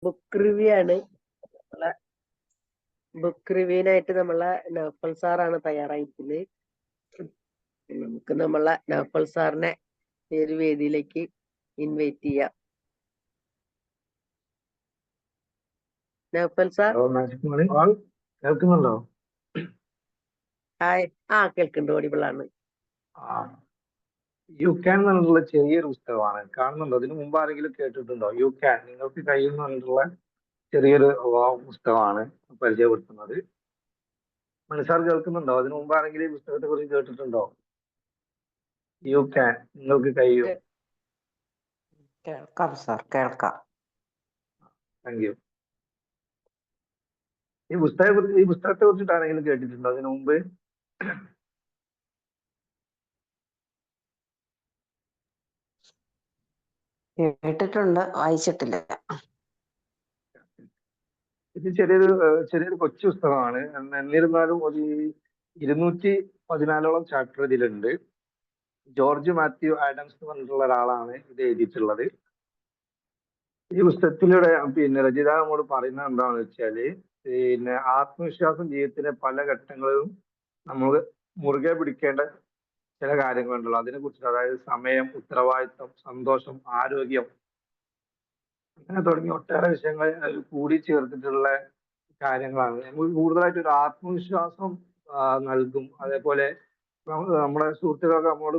Book review ആണ്. നമ്മളെ book റിവ്യൂവിനായിട്ട് നമ്മളെ നൗഫൽ സാറാണ് തയ്യാറായിരിക്കുന്നത്. നമുക്ക് നമ്മളെ നൗഫൽ സാറിനെ ഈ ഒരു വേദിയിലേക്ക് ഇൻവൈറ്റ് ചെയ്യാം. നൗഫൽ സാർ, കേൾക്കുന്നുണ്ടോ? ഹായ്. കേൾക്കുന്നുണ്ട്, ഓഡിബിൾ ആണ്. യു ക്യാൻ എന്നുള്ള ചെറിയൊരു പുസ്തകമാണ്, കാണുന്നുണ്ടോ? അതിന് മുമ്പ് ആരെങ്കിലും കേട്ടിട്ടുണ്ടോ? യു ക്യാൻ, നിങ്ങൾക്ക് കഴിയുന്ന എന്നുള്ള ചെറിയൊരു പുസ്തകമാണ് പരിചയപ്പെടുത്തുന്നത്. മനസ്സാർ കേൾക്കുന്നുണ്ടോ? അതിന് മുമ്പ് ആരെങ്കിലും ഈ പുസ്തകത്തെ കുറിച്ച് കേട്ടിട്ടുണ്ടോ? യു ക്യാൻ, നിങ്ങൾക്ക് കഴിയും. കേൾക്കാം സാർ, കേൾക്കാം. Thank you. ഈ പുസ്തകത്തെ കുറിച്ചിട്ട് ആരെങ്കിലും കേട്ടിട്ടുണ്ടോ അതിനു മുമ്പ്? കേട്ടിട്ടുണ്ട്, വായിച്ചിട്ടില്ല. ഇത് ചെറിയൊരു കൊച്ചു പുസ്തകമാണ്. എന്നിരുന്നാലും ഒരു 214ഓളം ചാപ്റ്റർ ഇതിലുണ്ട്. ജോർജ് മാത്യു ആഡംസ് എന്ന് പറഞ്ഞിട്ടുള്ള ഒരാളാണ് ഇത് എഴുതിയിട്ടുള്ളത്. ഈ പുസ്തകത്തിലൂടെ രചയിതാവ് നമ്മോട് പറയുന്നത് എന്താണെന്ന് വെച്ചാല്, ആത്മവിശ്വാസം ജീവിതത്തിലെ പല ഘട്ടങ്ങളിലും നമ്മൾ മുറുകെ പിടിക്കേണ്ട ചില കാര്യങ്ങളുണ്ടല്ലോ, അതിനെ കുറിച്ച്. അതായത് സമയം, ഉത്തരവാദിത്വം, സന്തോഷം, ആരോഗ്യം, അങ്ങനെ തുടങ്ങി ഒട്ടേറെ വിഷയങ്ങൾ കൂടി ചേർത്തിട്ടുള്ള കാര്യങ്ങളാണ്. നമുക്ക് കൂടുതലായിട്ട് ഒരു ആത്മവിശ്വാസം നൽകും. അതേപോലെ നമ്മുടെ സുഹൃത്തുക്കളൊക്കെ നമ്മോട്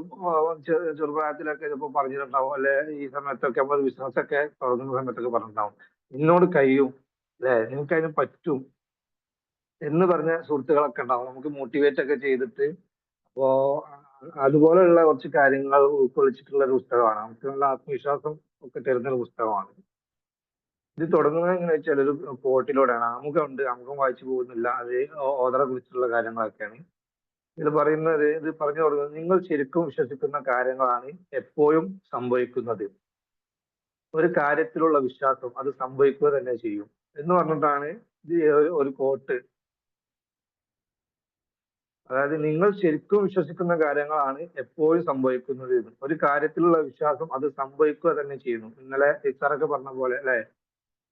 ചെറുപ്രായത്തിലൊക്കെ ചിലപ്പോൾ പറഞ്ഞിട്ടുണ്ടാവും, അല്ലെ ഈ സമയത്തൊക്കെ നമ്മൾ ബിസിനസ്സൊക്കെ തുടങ്ങുന്ന സമയത്തൊക്കെ പറഞ്ഞിട്ടുണ്ടാവും, നിന്നോട് കഴിയും, അല്ലെ, നിനക്ക് അതിന് പറ്റും എന്ന് പറഞ്ഞ സുഹൃത്തുക്കളൊക്കെ ഉണ്ടാവും, നമുക്ക് മോട്ടിവേറ്റ് ഒക്കെ ചെയ്തിട്ട്. അപ്പോ അതുപോലെയുള്ള കുറച്ച് കാര്യങ്ങൾ ഉൾക്കൊള്ളിച്ചിട്ടുള്ള ഒരു പുസ്തകമാണ്. നമുക്ക് നല്ല ആത്മവിശ്വാസം ഒക്കെ തരുന്ന ഒരു പുസ്തകമാണ്. ഇത് തുടങ്ങുന്നത് എങ്ങനെ വെച്ചാൽ ഒരു കോട്ടിലൂടെയാണ്. ആമുഖം വായിച്ചു പോകുന്നില്ല, അത് ഓതറെ കുറിച്ചുള്ള കാര്യങ്ങളൊക്കെയാണ് ഇത് പറഞ്ഞു തുടങ്ങുന്നത്. നിങ്ങൾ ശരിക്കും വിശ്വസിക്കുന്ന കാര്യങ്ങളാണ് എപ്പോഴും സംഭവിക്കുന്നത്. ഒരു കാര്യത്തിലുള്ള വിശ്വാസം അത് സംഭവിക്കുക തന്നെ ചെയ്യും എന്ന് പറഞ്ഞിട്ടാണ് ഇത് ഒരു കോട്ട്. അതായത് നിങ്ങൾ ശരിക്കും വിശ്വസിക്കുന്ന കാര്യങ്ങളാണ് എപ്പോഴും സംഭവിക്കുന്നത്. ഒരു കാര്യത്തിലുള്ള വിശ്വാസം അത് സംഭവിക്കുക തന്നെ ചെയ്യുന്നു. ഇന്നലെ ടീച്ചറൊക്കെ പറഞ്ഞ പോലെ, അല്ലെ,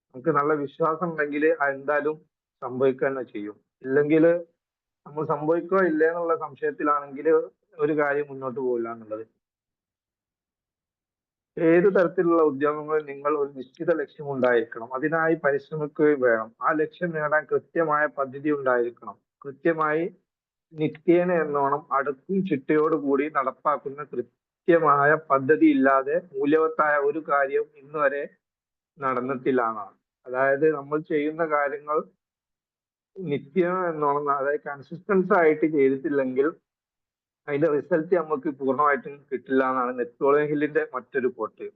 നമുക്ക് നല്ല വിശ്വാസം ഉണ്ടെങ്കിൽ എന്തായാലും സംഭവിക്കുക തന്നെ ചെയ്യും. ഇല്ലെങ്കിൽ നമ്മൾ സംഭവിക്കുക ഇല്ല എന്നുള്ള സംശയത്തിലാണെങ്കിൽ ഒരു കാര്യം മുന്നോട്ട് പോകില്ല എന്നുള്ളത്. ഏത് തരത്തിലുള്ള ഉദ്യമങ്ങളിൽ നിങ്ങൾ ഒരു നിശ്ചിത ലക്ഷ്യം ഉണ്ടായിരിക്കണം, അതിനായി പരിശ്രമിക്കുകയും വേണം. ആ ലക്ഷ്യം നേടാൻ കൃത്യമായ പദ്ധതി ഉണ്ടായിരിക്കണം. കൃത്യമായി നിത്യേന എന്നോണം അടുക്കും ചിട്ടയോടുകൂടി നടപ്പാക്കുന്ന കൃത്യമായ പദ്ധതി ഇല്ലാതെ മൂല്യവത്തായ ഒരു കാര്യവും ഇന്ന് വരെ നടന്നിട്ടില്ല എന്നാണ്. അതായത് നമ്മൾ ചെയ്യുന്ന കാര്യങ്ങൾ നിത്യം എന്നോണം, അതായത് കൺസിസ്റ്റൻസ് ആയിട്ട് ചെയ്തിട്ടില്ലെങ്കിൽ അതിന്റെ റിസൾട്ട് നമുക്ക് പൂർണ്ണമായിട്ടും കിട്ടില്ല എന്നാണ് നെപ്പോളിയൻ ഹില്ലിന്റെ മറ്റൊരു കോട്ട്.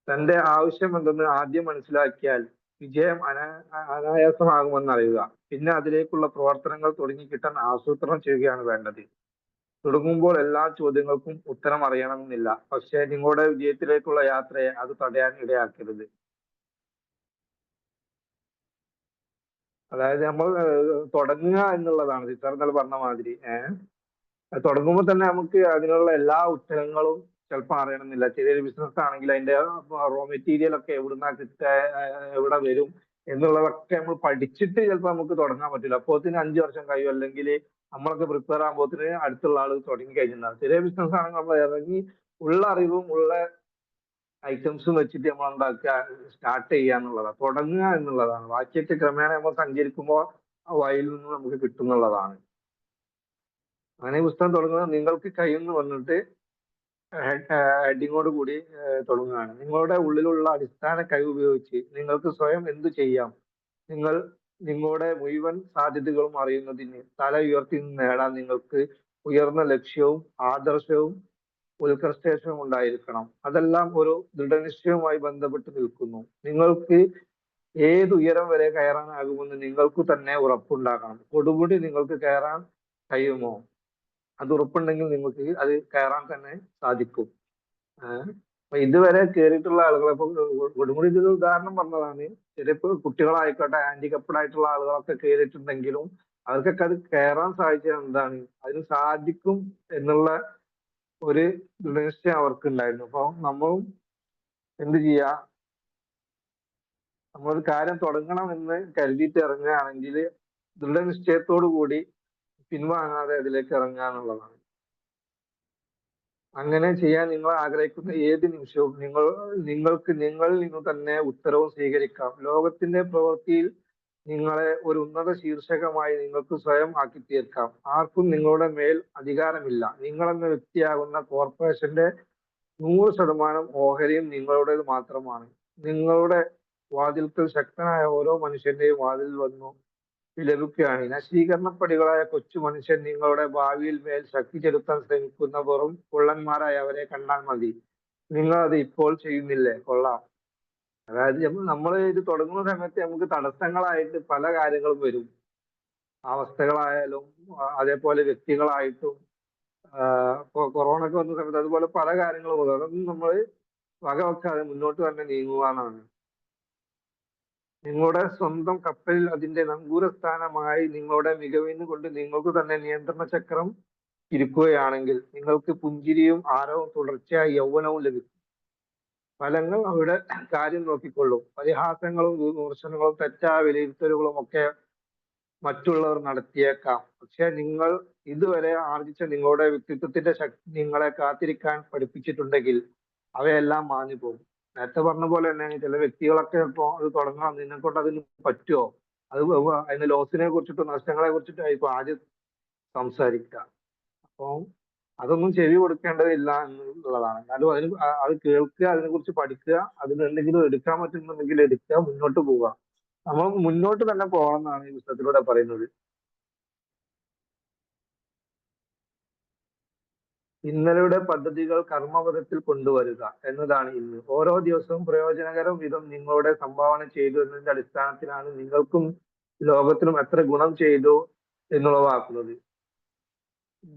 തന്റെ ആവശ്യം എന്തെന്ന് ആദ്യം മനസ്സിലാക്കിയാൽ വിജയം അനായാസമാകുമെന്ന് അറിയുക. പിന്നെ അതിലേക്കുള്ള പ്രവർത്തനങ്ങൾ തുടങ്ങിക്കിട്ടാൻ ആസൂത്രണം ചെയ്യുകയാണ് വേണ്ടത്. തുടങ്ങുമ്പോൾ എല്ലാ ചോദ്യങ്ങൾക്കും ഉത്തരം അറിയണമെന്നില്ല, പക്ഷേ നിങ്ങളുടെ വിജയത്തിലേക്കുള്ള യാത്രയെ അത് തടയാൻ ഇടയാക്കരുത്. അതായത് നമ്മൾ തുടങ്ങുക എന്നുള്ളതാണ് ടീച്ചർ ഇന്നലെ പറഞ്ഞ മാതിരി. തുടങ്ങുമ്പോൾ തന്നെ നമുക്ക് അതിനുള്ള എല്ലാ ഉത്തരങ്ങളും ചിലപ്പോൾ അറിയണമെന്നില്ല. ചെറിയൊരു ബിസിനസ് ആണെങ്കിൽ അതിന്റെ റോ മെറ്റീരിയൽ ഒക്കെ എവിടുന്നാ കിട്ടുക, എവിടെ വരും എന്നുള്ളതൊക്കെ നമ്മൾ പഠിച്ചിട്ട് ചിലപ്പോൾ നമുക്ക് തുടങ്ങാൻ പറ്റില്ല. അപ്പോഴത്തിന് 5 വർഷം കഴിയും, അല്ലെങ്കിൽ നമ്മളൊക്കെ പ്രിപ്പയർ ആകുമ്പോഴത്തിന് അടുത്തുള്ള ആൾ തുടങ്ങി കഴിഞ്ഞിട്ടുണ്ടാകും. ചെറിയ ബിസിനസ് ആണെങ്കിൽ നമ്മൾ ഇറങ്ങി ഉള്ള അറിവും ഉള്ള ഐറ്റംസും വെച്ചിട്ട് നമ്മൾ എന്താക്കുക, സ്റ്റാർട്ട് ചെയ്യുക എന്നുള്ളതാണ്, തുടങ്ങുക എന്നുള്ളതാണ്. ബാക്കിയൊക്കെ ക്രമേണ നമ്മൾ സഞ്ചരിക്കുമ്പോൾ ആ വഴിയിൽ നിന്ന് നമുക്ക് കിട്ടുന്നുള്ളതാണ്. അങ്ങനെ ഈ പുസ്തകം തുടങ്ങുന്നത് നിങ്ങൾക്ക് കഴിയുമെന്ന് പറഞ്ഞിട്ട് ഹെഡിങ്ങോട് കൂടി തുടങ്ങുകയാണ്. നിങ്ങളുടെ ഉള്ളിലുള്ള അടിസ്ഥാന കഴിവ് ഉപയോഗിച്ച് നിങ്ങൾക്ക് സ്വയം എന്തു ചെയ്യാം? നിങ്ങളുടെ മുഴുവൻ സാധ്യതകളും അറിയുന്നതിന് തല ഉയർത്തി നേടാൻ നിങ്ങൾക്ക് ഉയർന്ന ലക്ഷ്യവും ആദർശവും ഉത്കർഷവും ഉണ്ടായിരിക്കണം. അതെല്ലാം ഒരു ദൃഢനിശ്ചയവുമായി ബന്ധപ്പെട്ട് നിൽക്കുന്നു. നിങ്ങൾക്ക് ഏത് ഉയരം വരെ കയറാനാകുമെന്ന് നിങ്ങൾക്ക് തന്നെ ഉറപ്പുണ്ടാക്കണം. കൊടുമുടി നിങ്ങൾക്ക് കയറാൻ കഴിയുമോ? അത് ഉറപ്പുണ്ടെങ്കിൽ നിങ്ങൾക്ക് അത് കയറാൻ തന്നെ സാധിക്കും. അപ്പൊ ഇതുവരെ കയറിയിട്ടുള്ള ആളുകൾ, ഇപ്പൊ കൊടുമുടി ഒരു ഉദാഹരണം പറഞ്ഞതാണ്. ചിലപ്പോ കുട്ടികളായിക്കോട്ടെ, ഹാൻഡികപ്ഡ് ആയിട്ടുള്ള ആളുകളൊക്കെ കയറിയിട്ടുണ്ടെങ്കിലും അവർക്കൊക്കെ അത് കയറാൻ സാധിച്ചത് എന്താണ്, അതിന് സാധിക്കും എന്നുള്ള ഒരു ദൃഢനിശ്ചയം അവർക്ക് ഉണ്ടായിരുന്നു. അപ്പൊ നമ്മളും എന്ത് ചെയ്യാ, നമ്മളൊരു കാര്യം തുടങ്ങണമെന്ന് കരുതിയിട്ട് ഇറങ്ങുകയാണെങ്കിൽ ദൃഢനിശ്ചയത്തോടു കൂടി പിൻവാങ്ങാതെ അതിലേക്ക് ഇറങ്ങുക എന്നുള്ളതാണ്. അങ്ങനെ ചെയ്യാൻ നിങ്ങൾ ആഗ്രഹിക്കുന്ന ഏത് നിമിഷവും നിങ്ങൾക്ക് നിങ്ങളിൽ നിന്ന് തന്നെ ഉത്തരവും സ്വീകരിക്കാം. ലോകത്തിന്റെ പ്രവൃത്തിയിൽ നിങ്ങളെ ഒരു ഉന്നത ശീർഷകമായി നിങ്ങൾക്ക് സ്വയം ആക്കി തീർക്കാം. ആർക്കും നിങ്ങളുടെ മേൽ അധികാരമില്ല. നിങ്ങളെന്ന വ്യക്തിയാകുന്ന കോർപ്പറേഷന്റെ 100% ഓഹരിയും നിങ്ങളുടേത് മാത്രമാണ്. നിങ്ങളുടെ വാതിൽക്കൽ ശക്തനായ ഓരോ മനുഷ്യന്റെയും വാതിൽ വന്നു വിലപിക്കുകയാണ്. നശീകരണപ്പടികളായ കൊച്ചു മനുഷ്യൻ നിങ്ങളുടെ ഭാവിയിൽ മേൽ ശക്തി ചെലുത്താൻ ശ്രമിക്കുന്ന വെറും കുള്ളന്മാരായി അവരെ കണ്ടാൽ മതി. നിങ്ങൾ അത് ഇപ്പോൾ ചെയ്യുന്നില്ലേ? കൊള്ളാം. അതായത് നമ്മൾ ഇത് തുടങ്ങുന്ന സമയത്ത് നമുക്ക് തടസ്സങ്ങളായിട്ട് പല കാര്യങ്ങളും വരും. അവസ്ഥകളായാലും അതേപോലെ വ്യക്തികളായിട്ടും കൊറോണ വന്ന സമയത്ത് അതുപോലെ പല കാര്യങ്ങളും വരും. അതൊന്നും നമ്മൾ വകവെക്കാതെ മുന്നോട്ട് തന്നെ നീങ്ങുക എന്നാണ്. നിങ്ങളുടെ സ്വന്തം കപ്പലിൽ അതിന്റെ നങ്കൂരസ്ഥാനമായി നിങ്ങളുടെ മികവിന് കൊണ്ട് നിങ്ങൾക്ക് തന്നെ നിയന്ത്രണ ചക്രം ഇരിക്കുകയാണെങ്കിൽ നിങ്ങൾക്ക് പുഞ്ചിരിയും ആരവും തുടർച്ചയായി യൗവനവും ലഭിക്കും. ഫലങ്ങൾ അവിടെ കാര്യം നോക്കിക്കൊള്ളും. പരിഹാസങ്ങളും വിമർശനങ്ങളും തെറ്റായ വിലയിരുത്തലുകളും ഒക്കെ മറ്റുള്ളവർ നടത്തിയേക്കാം. പക്ഷെ നിങ്ങൾ ഇതുവരെ ആർജിച്ച നിങ്ങളുടെ വ്യക്തിത്വത്തിന്റെ ശക്തി നിങ്ങളെ കാത്തിരിക്കാൻ പഠിപ്പിച്ചിട്ടുണ്ടെങ്കിൽ അവയെല്ലാം മാഞ്ഞു പോകും. നേരത്തെ പറഞ്ഞ പോലെ തന്നെ ചില വ്യക്തികളൊക്കെ ഇപ്പോ അത് തുടങ്ങാം, നിന്നെ കൊണ്ട് അതിന് പറ്റുമോ, അത് അതിന്റെ ലോസിനെ കുറിച്ചിട്ടും നഷ്ടങ്ങളെ കുറിച്ചിട്ടും ആയിരിക്കും ആദ്യം സംസാരിക്കുക. അപ്പൊ അതൊന്നും ചെവി കൊടുക്കേണ്ടതില്ല എന്നുള്ളതാണ്. എന്നാലും അത് കേൾക്കുക, അതിനെ കുറിച്ച് പഠിക്കുക, അതിന് എന്തെങ്കിലും എടുക്കാൻ പറ്റുന്നുണ്ടെങ്കിൽ എടുക്കുക, മുന്നോട്ട് പോവുക. നമ്മൾ മുന്നോട്ട് തന്നെ പോകണം എന്നാണ് ഈ പുസ്തകത്തിലൂടെ പറയുന്നത്. ഇന്നലെയുടെ പദ്ധതികൾ കർമ്മപഥത്തിൽ കൊണ്ടുവരിക എന്നതാണ് ഇന്ന്. ഓരോ ദിവസവും പ്രയോജനകരം വിധം നിങ്ങളുടെ സംഭാവന ചെയ്തു എന്നതിന്റെ അടിസ്ഥാനത്തിലാണ് നിങ്ങൾക്കും ലോകത്തിനും എത്ര ഗുണം ചെയ്തു എന്നുള്ളതാക്കുന്നത്.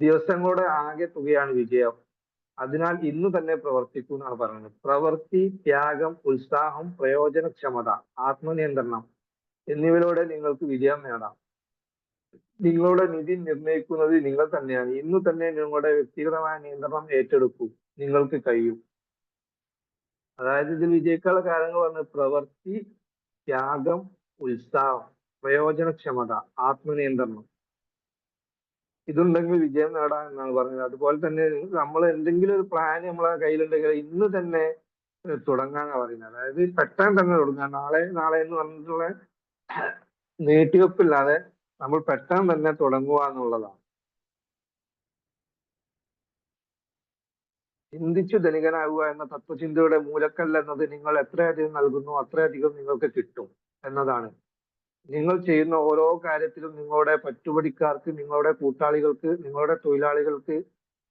ദിവസങ്ങളുടെ ആകെ തുകയാണ് വിജയം. അതിനാൽ ഇന്ന് തന്നെ പ്രവർത്തിക്കൂ എന്നാണ് പറയുന്നത്. പ്രവൃത്തി, ത്യാഗം, ഉത്സാഹം, പ്രയോജനക്ഷമത, ആത്മനിയന്ത്രണം എന്നിവയിലൂടെ നിങ്ങൾക്ക് വിജയം നേടാം. നിങ്ങളുടെ നിധി നിർണ്ണയിക്കുന്നത് നിങ്ങൾ തന്നെയാണ്. ഇന്ന് തന്നെ നിങ്ങളുടെ വ്യക്തിഗതമായ നിയന്ത്രണം ഏറ്റെടുക്കൂ. നിങ്ങൾക്ക് കഴിയും. അതായത് ഇതിൽ വിജയിക്കാനുള്ള കാര്യങ്ങൾ പറഞ്ഞത് പ്രവൃത്തി, ത്യാഗം, ഉത്സാഹം, പ്രയോജനക്ഷമത, ആത്മനിയന്ത്രണം. ഇതുണ്ടെങ്കിൽ വിജയം നേടാം എന്നാണ് പറഞ്ഞത്. അതുപോലെ തന്നെ നമ്മൾ എന്തെങ്കിലും ഒരു പ്ലാൻ നമ്മളെ കയ്യിലുണ്ടെങ്കിൽ ഇന്ന് തന്നെ തുടങ്ങാനാണ് പറയുന്നത്. അതായത് പെട്ടെന്ന് തന്നെ തുടങ്ങാൻ, നാളെ എന്ന് പറഞ്ഞിട്ടുള്ള നീട്ടിവെപ്പില്ലാതെ നമ്മൾ പെട്ടെന്ന് തന്നെ തുടങ്ങുക എന്നുള്ളതാണ്. ചിന്തിച്ചു ധനികനാകുക എന്ന തത്വചിന്തയുടെ മൂലക്കല്ല് എന്നത് നിങ്ങൾ എത്രയധികം നൽകുന്നു അത്രയധികം നിങ്ങൾക്ക് കിട്ടും എന്നതാണ്. നിങ്ങൾ ചെയ്യുന്ന ഓരോ കാര്യത്തിലും നിങ്ങളുടെ പറ്റുപടിക്കാർക്ക്, നിങ്ങളുടെ കൂട്ടാളികൾക്ക്, നിങ്ങളുടെ തൊഴിലാളികൾക്ക്,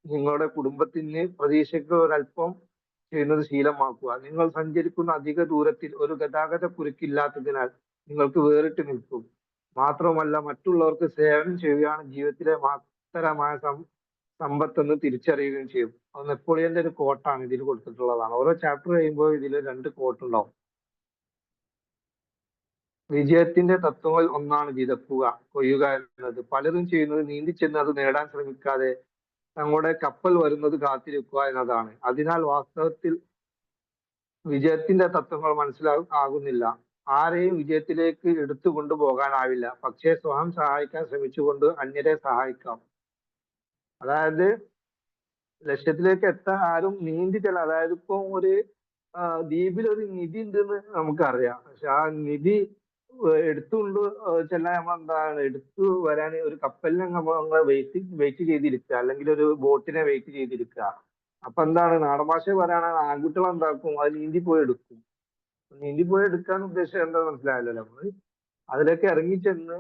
നിങ്ങളുടെ കുടുംബത്തിന് പ്രതീക്ഷയ്ക്ക് ഒരല്പം ചെയ്യുന്നത് ശീലമാക്കുക. നിങ്ങൾ സഞ്ചരിക്കുന്ന അധിക ദൂരത്തിൽ ഒരു ഗതാഗത കുരുക്കില്ലാത്തതിനാൽ നിങ്ങൾക്ക് വേറിട്ട് നിൽക്കും. മാത്രമല്ല മറ്റുള്ളവർക്ക് സേവനം ചെയ്യുകയാണ് ജീവിതത്തിലെ മഹത്തരമായ സമ്പത്തെന്ന് തിരിച്ചറിയുകയും ചെയ്യും. അത് നെപ്പോളിയന്റെ ഒരു കോട്ടാണ് ഇതിൽ കൊടുത്തിട്ടുള്ളതാണ്. ഓരോ ചാപ്റ്റർ കഴിയുമ്പോൾ ഇതിൽ 2 കോട്ട് ഉണ്ടാവും. വിജയത്തിന്റെ തത്വങ്ങൾ ഒന്നാണ് വിതക്കുക, കൊയ്യുക എന്നത്. പലരും ചെയ്യുന്നത് നീന്തിച്ചെന്ന് അത് നേടാൻ ശ്രമിക്കാതെ തങ്ങളുടെ കപ്പൽ വരുന്നത് കാത്തിരിക്കുക എന്നതാണ്. അതിനാൽ വാസ്തവത്തിൽ വിജയത്തിന്റെ തത്വങ്ങൾ മനസ്സിലാകുന്നില്ല. ആരെയും വിജയത്തിലേക്ക് എടുത്തു കൊണ്ടുപോകാനാവില്ല. പക്ഷേ സ്വയം സഹായിക്കാൻ ശ്രമിച്ചുകൊണ്ട് അന്യരെ സഹായിക്കാം. അതായത് ലക്ഷ്യത്തിലേക്ക് എത്താൻ ആരും നീന്തിച്ചല്ല. അതായത് ഇപ്പൊ ഒരു ദ്വീപിൽ ഒരു നിധി ഉണ്ടെന്ന് നമുക്കറിയാം. പക്ഷെ ആ നിധി എടുത്തുകൊണ്ട് ചെല്ലാൻ നമ്മൾ എന്താണ് എടുത്തു വരാൻ ഒരു കപ്പലിനെ നമ്മൾ വെയിറ്റ് ചെയ്തിരിക്കുക, അല്ലെങ്കിൽ ഒരു ബോട്ടിനെ വെയിറ്റ് ചെയ്തിരിക്കുക. അപ്പൊ എന്താണ് നാടൻ ഭാഷ പറയുകയാണെങ്കിൽ ആൺകുട്ടികൾ എന്താക്കും, അത് നീന്തി പോയി എടുക്കും. നീന്തി പോയി എടുക്കാൻ ഉദ്ദേശം എന്താ മനസ്സിലായല്ലോ. നമ്മള് അതിലേക്ക് ഇറങ്ങിച്ചെന്ന്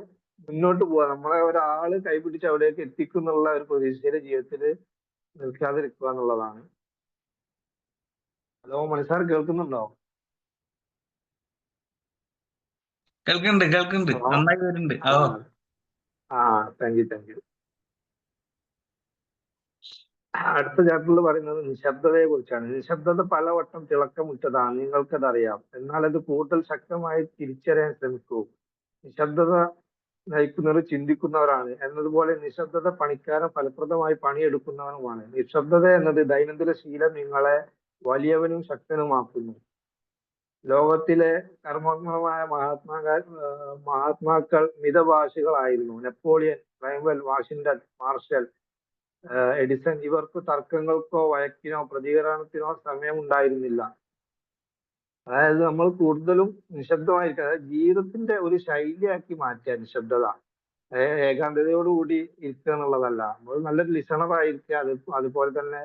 മുന്നോട്ട് പോവാ. നമ്മളെ ഒരാള് കൈപിടിച്ച് അവിടേക്ക് എത്തിക്കുന്നുള്ള ഒരു പ്രതീക്ഷയുടെ ജീവിതത്തിൽ നിൽക്കാതിരിക്കുക എന്നുള്ളതാണ്. ഹലോ മണിസാർ, കേൾക്കുന്നുണ്ടോ? കേൾക്കുന്നുണ്ട്. നന്നായി വരുന്നുണ്ട്. Thank you. അടുത്ത ചാപ്റ്ററിൽ പറയുന്നത് നിശബ്ദതയെ കുറിച്ചാണ്. നിശബ്ദത പലവട്ടം തിളക്കമുറ്റതാണ്, നിങ്ങൾക്കതറിയാം. എന്നാൽ അത് കൂടുതൽ ശക്തമായി തിരിച്ചറിയാൻ ശ്രമിക്കൂ. നിശബ്ദത നയിക്കുന്നവർ ചിന്തിക്കുന്നവരാണ് എന്നതുപോലെ നിശബ്ദത പണിക്കാരൻ ഫലപ്രദമായി പണിയെടുക്കുന്നവനുമാണ്. നിശബ്ദത എന്നത് ദൈനംദിന ശീലം നിങ്ങളെ വലിയവനും ശക്തനുമാക്കുന്നു. ലോകത്തിലെ കർമ്മോന്മുഖമായ മഹാത്മാക്കൾ മിതഭാഷികളായിരുന്നു. നെപ്പോളിയൻ, ക്രൈംവെൽ, വാഷിംഗ്ടൺ, മാർഷൽ, എഡിസൺ ഇവർക്ക് തർക്കങ്ങൾക്കോ വഴക്കിനോ പ്രതികരണത്തിനോ സമയമുണ്ടായിരുന്നില്ല. അതായത് നമ്മൾ കൂടുതലും നിശബ്ദമായിരിക്കുക, അതായത് ജീവിതത്തിന്റെ ഒരു ശൈലിയാക്കി മാറ്റുക നിശബ്ദത. ഏകാന്തതയോടുകൂടി ഇരിക്കുക എന്നുള്ളതല്ല, നമ്മൾ നല്ലൊരു ലിസണറായിരിക്കുക. അതുപോലെ തന്നെ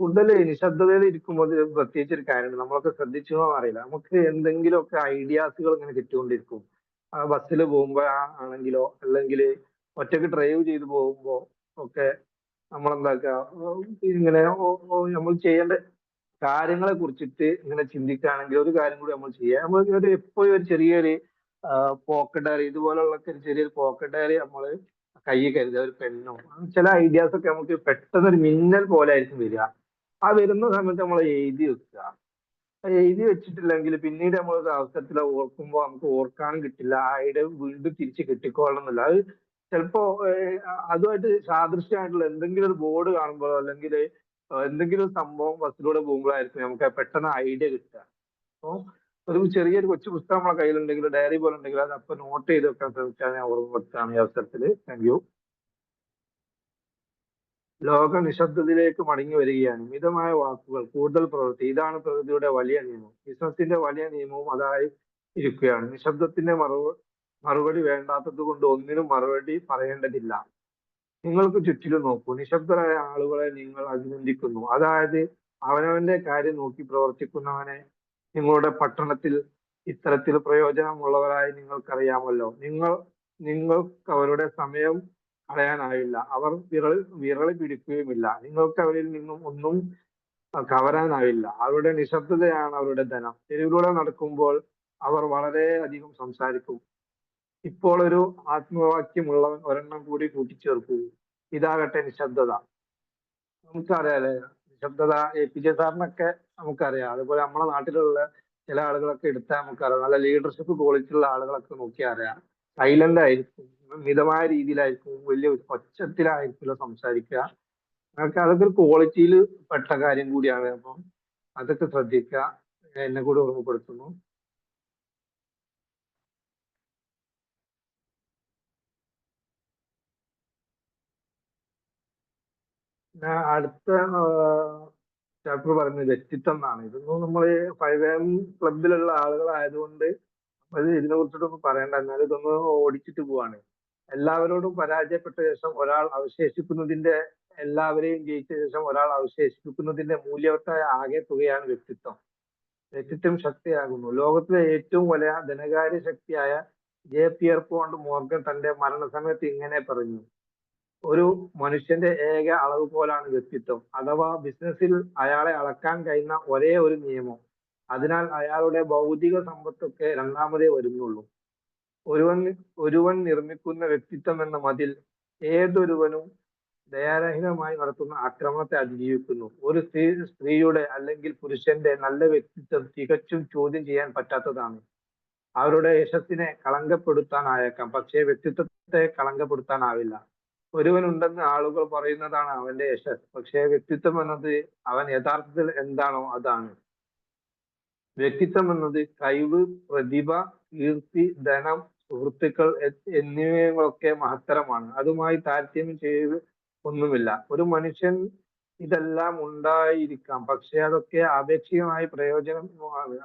കൂടുതൽ നിശബ്ദതയിൽ ഇരിക്കുമ്പോൾ പ്രത്യേകിച്ച് ഒരു കാര്യമുണ്ട്, നമ്മളൊക്കെ ശ്രദ്ധിച്ചോ അറിയില്ല, നമുക്ക് എന്തെങ്കിലുമൊക്കെ ഐഡിയാസുകൾ ഇങ്ങനെ കിട്ടിക്കൊണ്ടിരിക്കും. ബസ്സിൽ പോകുമ്പോ ആണെങ്കിലോ അല്ലെങ്കിൽ ഒറ്റയ്ക്ക് ഡ്രൈവ് ചെയ്ത് പോകുമ്പോ ഒക്കെ നമ്മളെന്താക്കുക, ഇങ്ങനെ നമ്മൾ ചെയ്യേണ്ട കാര്യങ്ങളെ കുറിച്ചിട്ട് ഇങ്ങനെ ചിന്തിക്കുകയാണെങ്കിൽ ഒരു കാര്യം കൂടി നമ്മൾ ചെയ്യുക, നമ്മൾ ഒരു എപ്പോഴും ഒരു ചെറിയൊരു പോക്കറ്റ് ഡയറി ഇതുപോലുള്ള ചെറിയൊരു പോക്കറ്റ് ഡയറി നമ്മൾ കയ്യിൽ കരുതുക, ഒരു പെണ്ണോ. ചില ഐഡിയാസ് ഒക്കെ നമുക്ക് പെട്ടെന്ന് ഒരു മിന്നൽ പോലെ ആയിരിക്കും വരിക. ആ വരുന്ന സമയത്ത് നമ്മൾ എഴുതി വെക്കുക. എഴുതി വെച്ചിട്ടില്ലെങ്കിൽ പിന്നീട് നമ്മൾ ഒരു അവസരത്തിൽ ഓർക്കുമ്പോൾ നമുക്ക് ഓർക്കാനും കിട്ടില്ല, ആ ഐഡിയ വീണ്ടും തിരിച്ച് കിട്ടിക്കൊള്ളണമെന്നില്ല. അത് ചിലപ്പോ അതുമായിട്ട് സാദൃശ്യമായിട്ടുള്ള എന്തെങ്കിലും ഒരു ബോർഡ് കാണുമ്പോഴോ അല്ലെങ്കിൽ എന്തെങ്കിലും ഒരു സംഭവം ബസ്സിലൂടെ പോകുമ്പോഴായിരിക്കും നമുക്ക് പെട്ടെന്ന് ഐഡിയ കിട്ടുക. അപ്പോൾ ഒരു ചെറിയൊരു കൊച്ചു പുസ്തകം നമ്മളെ കയ്യിലുണ്ടെങ്കിൽ, ഡയറി പോലെ ഉണ്ടെങ്കിൽ അത് അപ്പൊ നോട്ട് ചെയ്ത് വെക്കാൻ ശ്രമിച്ചാൽ ഞാൻ ഓർമ്മപ്പെടുത്താണ് ഈ അവസരത്തിൽ. Thank you. ലോക നിശബ്ദതയിലേക്ക് മടങ്ങി വരികയാണ്. മിതമായ വാക്കുകൾ, കൂടുതൽ പ്രവൃത്തി, ഇതാണ് പ്രകൃതിയുടെ വലിയ നിയമം. ബിസിനസിന്റെ വലിയ നിയമവും അതായി ഇരിക്കുകയാണ്. നിശബ്ദത്തിന്റെ മറുപടി വേണ്ടാത്തത് കൊണ്ട് ഒന്നിനും മറുപടി പറയേണ്ടതില്ല. നിങ്ങൾക്ക് ചുറ്റിലും നോക്കൂ, നിശബ്ദരായ ആളുകളെ നിങ്ങൾ അഭിനന്ദിക്കുന്നു. അതായത് അവനവന്റെ കാര്യം നോക്കി പ്രവർത്തിക്കുന്നവനെ. നിങ്ങളുടെ പട്ടണത്തിൽ ഇത്തരത്തിൽ പ്രയോജനമുള്ളവരായി നിങ്ങൾക്കറിയാമല്ലോ. നിങ്ങൾക്ക് അവരുടെ സമയം കളയാനാവില്ല, അവർ വിരളി പിടിക്കുകയുമില്ല. നിങ്ങൾക്ക് അവരിൽ നിന്നും ഒന്നും കവരാനാവില്ല. അവരുടെ നിശബ്ദതയാണ് അവരുടെ ധനം. തെരുവിലൂടെ നടക്കുമ്പോൾ അവർ വളരെ അധികം സംസാരിക്കും. ഇപ്പോൾ ഒരു ആത്മവാക്യമുള്ളവൻ ഒരെണ്ണം കൂടി കൂട്ടിച്ചേർക്കൂ, ഇതാകട്ടെ നിശബ്ദത. നമുക്കറിയാലേ നിശബ്ദത, APJ സാറിനൊക്കെ നമുക്കറിയാം. അതുപോലെ നമ്മളെ നാട്ടിലുള്ള ചില ആളുകളൊക്കെ എടുത്താൽ നമുക്കറിയാം, നല്ല ലീഡർഷിപ്പ് ക്വാളിറ്റി ഉള്ള ആളുകളൊക്കെ നോക്കിയാൽ അറിയാം, സൈലന്റ് ആയിരിക്കും, മിതമായ രീതിയിലായിരിക്കും, വലിയ ഒച്ചത്തിലായിരിക്കില്ല സംസാരിക്കുക. അതൊക്കെ ഒരു ക്വാളിറ്റിയിൽ പെട്ട കാര്യം കൂടിയാണ്. അപ്പം അതൊക്കെ ശ്രദ്ധിക്കുക, എന്നെ കൂടി ഓർമ്മപ്പെടുത്തുന്നു. അടുത്ത ചാപ്റ്റർ പറയുന്നത് വ്യക്തിത്വം എന്നാണ്. ഇതൊന്നും നമ്മൾ 5am ക്ലബിലുള്ള ആളുകളായതുകൊണ്ട് അത് ഇതിനെ കുറിച്ചിട്ടൊന്നും പറയണ്ട, എന്നാലും ഇതൊന്ന് ഓടിച്ചിട്ട് പോവാണ്. എല്ലാവരോടും പരാജയപ്പെട്ട ശേഷം ഒരാൾ അവശേഷിക്കുന്നതിന്റെ, എല്ലാവരെയും ജയിച്ച ശേഷം ഒരാൾ അവശേഷിപ്പിക്കുന്നതിന്റെ മൂല്യവത്തായ ആകെ തുകയാണ് വ്യക്തിത്വം. വ്യക്തിത്വം ശക്തിയാകുന്നു. ലോകത്തിലെ ഏറ്റവും വലിയ ധനകാര്യ ശക്തിയായ Pierpont Morgan തന്റെ മരണസമയത്ത് ഇങ്ങനെ പറഞ്ഞു: ഒരു മനുഷ്യന്റെ ഏക അളവ് പോലാണ് വ്യക്തിത്വം, അഥവാ ബിസിനസ്സിൽ അയാളെ അളക്കാൻ കഴിയുന്ന ഒരേ ഒരു നിയമം. അതിനാൽ അയാളുടെ ഭൗതിക സമ്പത്തൊക്കെ രണ്ടാമതേ വരുന്നുള്ളൂ. ഒരുവൻ നിർമ്മിക്കുന്ന വ്യക്തിത്വം എന്ന മതിൽ ഏതൊരുവനും ദയാരഹിതമായി നടത്തുന്ന ആക്രമണത്തെ അതിജീവിക്കുന്നു. ഒരു സ്ത്രീയുടെ അല്ലെങ്കിൽ പുരുഷന്റെ നല്ല വ്യക്തിത്വം തികച്ചും ചോദ്യം ചെയ്യാൻ പറ്റാത്തതാണ്. അവരുടെ യശസ്സിനെ കളങ്കപ്പെടുത്താനായേക്കാം, പക്ഷേ വ്യക്തിത്വത്തെ കളങ്കപ്പെടുത്താനാവില്ല. ഒരുവനുണ്ടെന്ന് ആളുകൾ പറയുന്നതാണ് അവന്റെ യശസ്, പക്ഷേ വ്യക്തിത്വം എന്നത് അവൻ യഥാർത്ഥത്തിൽ എന്താണോ അതാണ്. വ്യക്തിത്വം എന്നത് കഴിവ്, പ്രതിഭ, കീർത്തി, ധനം, സുഹൃത്തുക്കൾ എന്നിവയൊക്കെ മഹത്തരമാണ്. അതുമായി താരതമ്യം ചെയ്ത് ഒന്നുമില്ല. ഒരു മനുഷ്യൻ ഇതെല്ലാം ഉണ്ടായിരിക്കാം, പക്ഷെ അതൊക്കെ ആപേക്ഷികമായി പ്രയോജനമാണ്.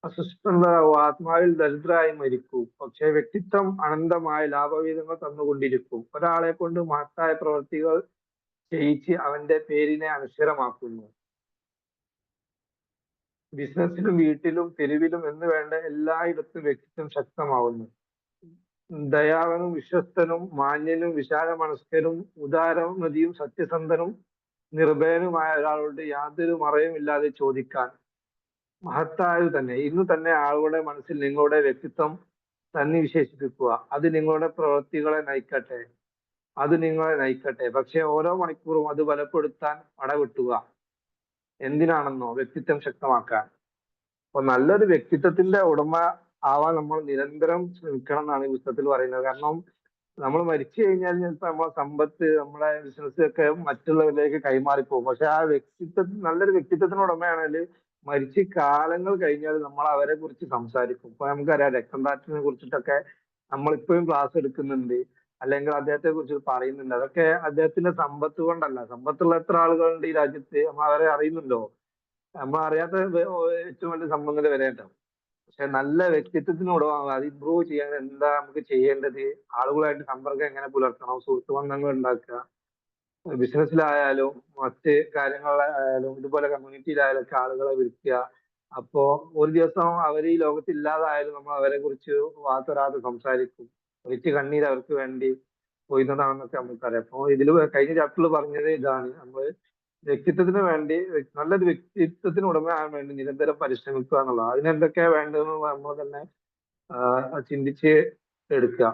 അസ്വസ്ഥരാകും, ആത്മാവിൽ ദരിദ്രരായി മരിക്കൂ, പക്ഷെ വ്യക്തിത്വം അനന്തമായ ലാഭവിഹിതങ്ങൾ തന്നുകൊണ്ടിരിക്കും. ഒരാളെ കൊണ്ട് മഹത്തായ പ്രവൃത്തികൾ ചെയ്യിച്ച് അവന്റെ പേരിനെ അനശ്വരമാക്കുന്നു. ബിസിനസ്സിലും വീട്ടിലും തെരുവിലും എന്ന് വേണ്ട എല്ലായിടത്തും വ്യക്തിത്വം ശക്തമാവുന്നു. ദയാവനും വിശ്വസ്തനും മാന്യനും വിശാല മനസ്കരും ഉദാരമതിയും സത്യസന്ധനും നിർഭയനുമായ ഒരാളോട് യാതൊരു മറയും ഇല്ലാതെ ചോദിക്കാൻ മഹത്തായത് തന്നെ. ഇന്ന് തന്നെ ആളുകളുടെ മനസ്സിൽ നിങ്ങളുടെ വ്യക്തിത്വം തന്നെ വിശേഷിപ്പിക്കുക. അത് നിങ്ങളുടെ പ്രവൃത്തികളെ നയിക്കട്ടെ, അത് നിങ്ങളെ നയിക്കട്ടെ. പക്ഷെ ഓരോ മണിക്കൂറും അത് ബലപ്പെടുത്താൻ പടവെട്ടുക. എന്തിനാണെന്നോ? വ്യക്തിത്വം ശക്തമാക്കാൻ. അപ്പൊ നല്ലൊരു വ്യക്തിത്വത്തിന്റെ ഉടമ ആവാൻ നമ്മൾ നിരന്തരം ശ്രമിക്കണം എന്നാണ് ഈ പുസ്തകത്തിൽ പറയുന്നത്. കാരണം നമ്മൾ മരിച്ചു കഴിഞ്ഞാൽ ചിലപ്പോൾ നമ്മളെ സമ്പത്ത്, നമ്മളെ ബിസിനസ് ഒക്കെ മറ്റുള്ളവരിലേക്ക് കൈമാറിപ്പോകും. പക്ഷെ ആ വ്യക്തിത്വം, നല്ലൊരു വ്യക്തിത്വത്തിന് ഉടമയാണെങ്കിൽ മരിച്ച് കാലങ്ങൾ കഴിഞ്ഞാൽ നമ്മൾ അവരെ കുറിച്ച് സംസാരിക്കും. ഇപ്പൊ നമുക്കറിയാം രക്തം താറ്റിനെ കുറിച്ചിട്ടൊക്കെ നമ്മളിപ്പോഴും ക്ലാസ് എടുക്കുന്നുണ്ട്, അല്ലെങ്കിൽ അദ്ദേഹത്തെ കുറിച്ച് പറയുന്നുണ്ട്. അതൊക്കെ അദ്ദേഹത്തിന്റെ സമ്പത്ത് കൊണ്ടല്ല. സമ്പത്തുള്ള എത്ര ആളുകളുണ്ട് ഈ രാജ്യത്ത്, നമ്മൾ അവരെ അറിയുന്നുണ്ടോ? നമ്മൾ അറിയാത്ത ഏറ്റവും വലിയ സമ്പന്നത വരെ ഉണ്ടാവും. പക്ഷെ നല്ല വ്യക്തിത്വത്തിന് ഉടമാവുക, അത് ഇമ്പ്രൂവ് ചെയ്യാൻ എന്താ നമുക്ക് ചെയ്യേണ്ടത്, ആളുകളായിട്ട് സമ്പർക്കം എങ്ങനെ പുലർത്തണം, സുഹൃത്ത് ബന്ധങ്ങൾ ഉണ്ടാക്കുക, ബിസിനസ്സിലായാലും മറ്റ് കാര്യങ്ങളിലായാലും ഇതുപോലെ കമ്മ്യൂണിറ്റിയിലായാലും ഒക്കെ ആളുകളെ വിളിക്കുക. അപ്പോ ഒരു ദിവസം അവർ ഈ ലോകത്ത് ഇല്ലാതായാലും നമ്മൾ അവരെ കുറിച്ച് വാതൊരാതെ സംസാരിക്കും. ഒലിച്ച് കണ്ണീര് അവർക്ക് വേണ്ടി പോയിരുന്നതാണെന്നൊക്കെ നമുക്കറിയാം. അപ്പൊ ഇതിൽ കഴിഞ്ഞ ചാപ്റ്ററിൽ പറഞ്ഞത് ഇതാണ്, നമ്മൾ വ്യക്തിത്വത്തിന് വേണ്ടി നല്ലൊരു വ്യക്തിത്വത്തിന് ഉടമയാകാൻ വേണ്ടി നിരന്തരം പരിശ്രമിക്കുക എന്നുള്ളത്. അതിനെന്തൊക്കെയാ വേണ്ടതെന്ന് നമ്മൾ തന്നെ ചിന്തിച്ച് എടുക്കുക.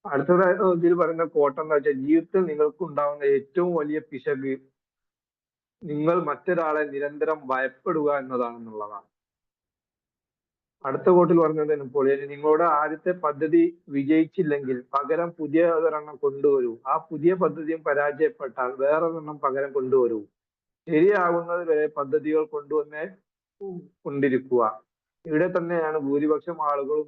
അടുത്തത് ഇതിൽ പറയുന്ന കോട്ടം എന്താ വെച്ചാൽ, ജീവിതത്തിൽ നിങ്ങൾക്ക് ഉണ്ടാവുന്ന ഏറ്റവും വലിയ പിശക് നിങ്ങൾ മറ്റൊരാളെ നിരന്തരം ഭയപ്പെടുക എന്നതാണെന്നുള്ളതാണ്. അടുത്ത കോട്ടിൽ പറഞ്ഞത് നെപ്പോളിയൻ, നിങ്ങളുടെ ആദ്യത്തെ പദ്ധതി വിജയിച്ചില്ലെങ്കിൽ പകരം പുതിയ ഒരെണ്ണം കൊണ്ടുവരൂ. ആ പുതിയ പദ്ധതിയും പരാജയപ്പെട്ടാൽ വേറൊരെണ്ണം പകരം കൊണ്ടുവരൂ. ശരിയാകുന്നത് വരെ പദ്ധതികൾ കൊണ്ടുവന്നേ കൊണ്ടിരിക്കുക. ഇവിടെ തന്നെയാണ് ഭൂരിപക്ഷം ആളുകളും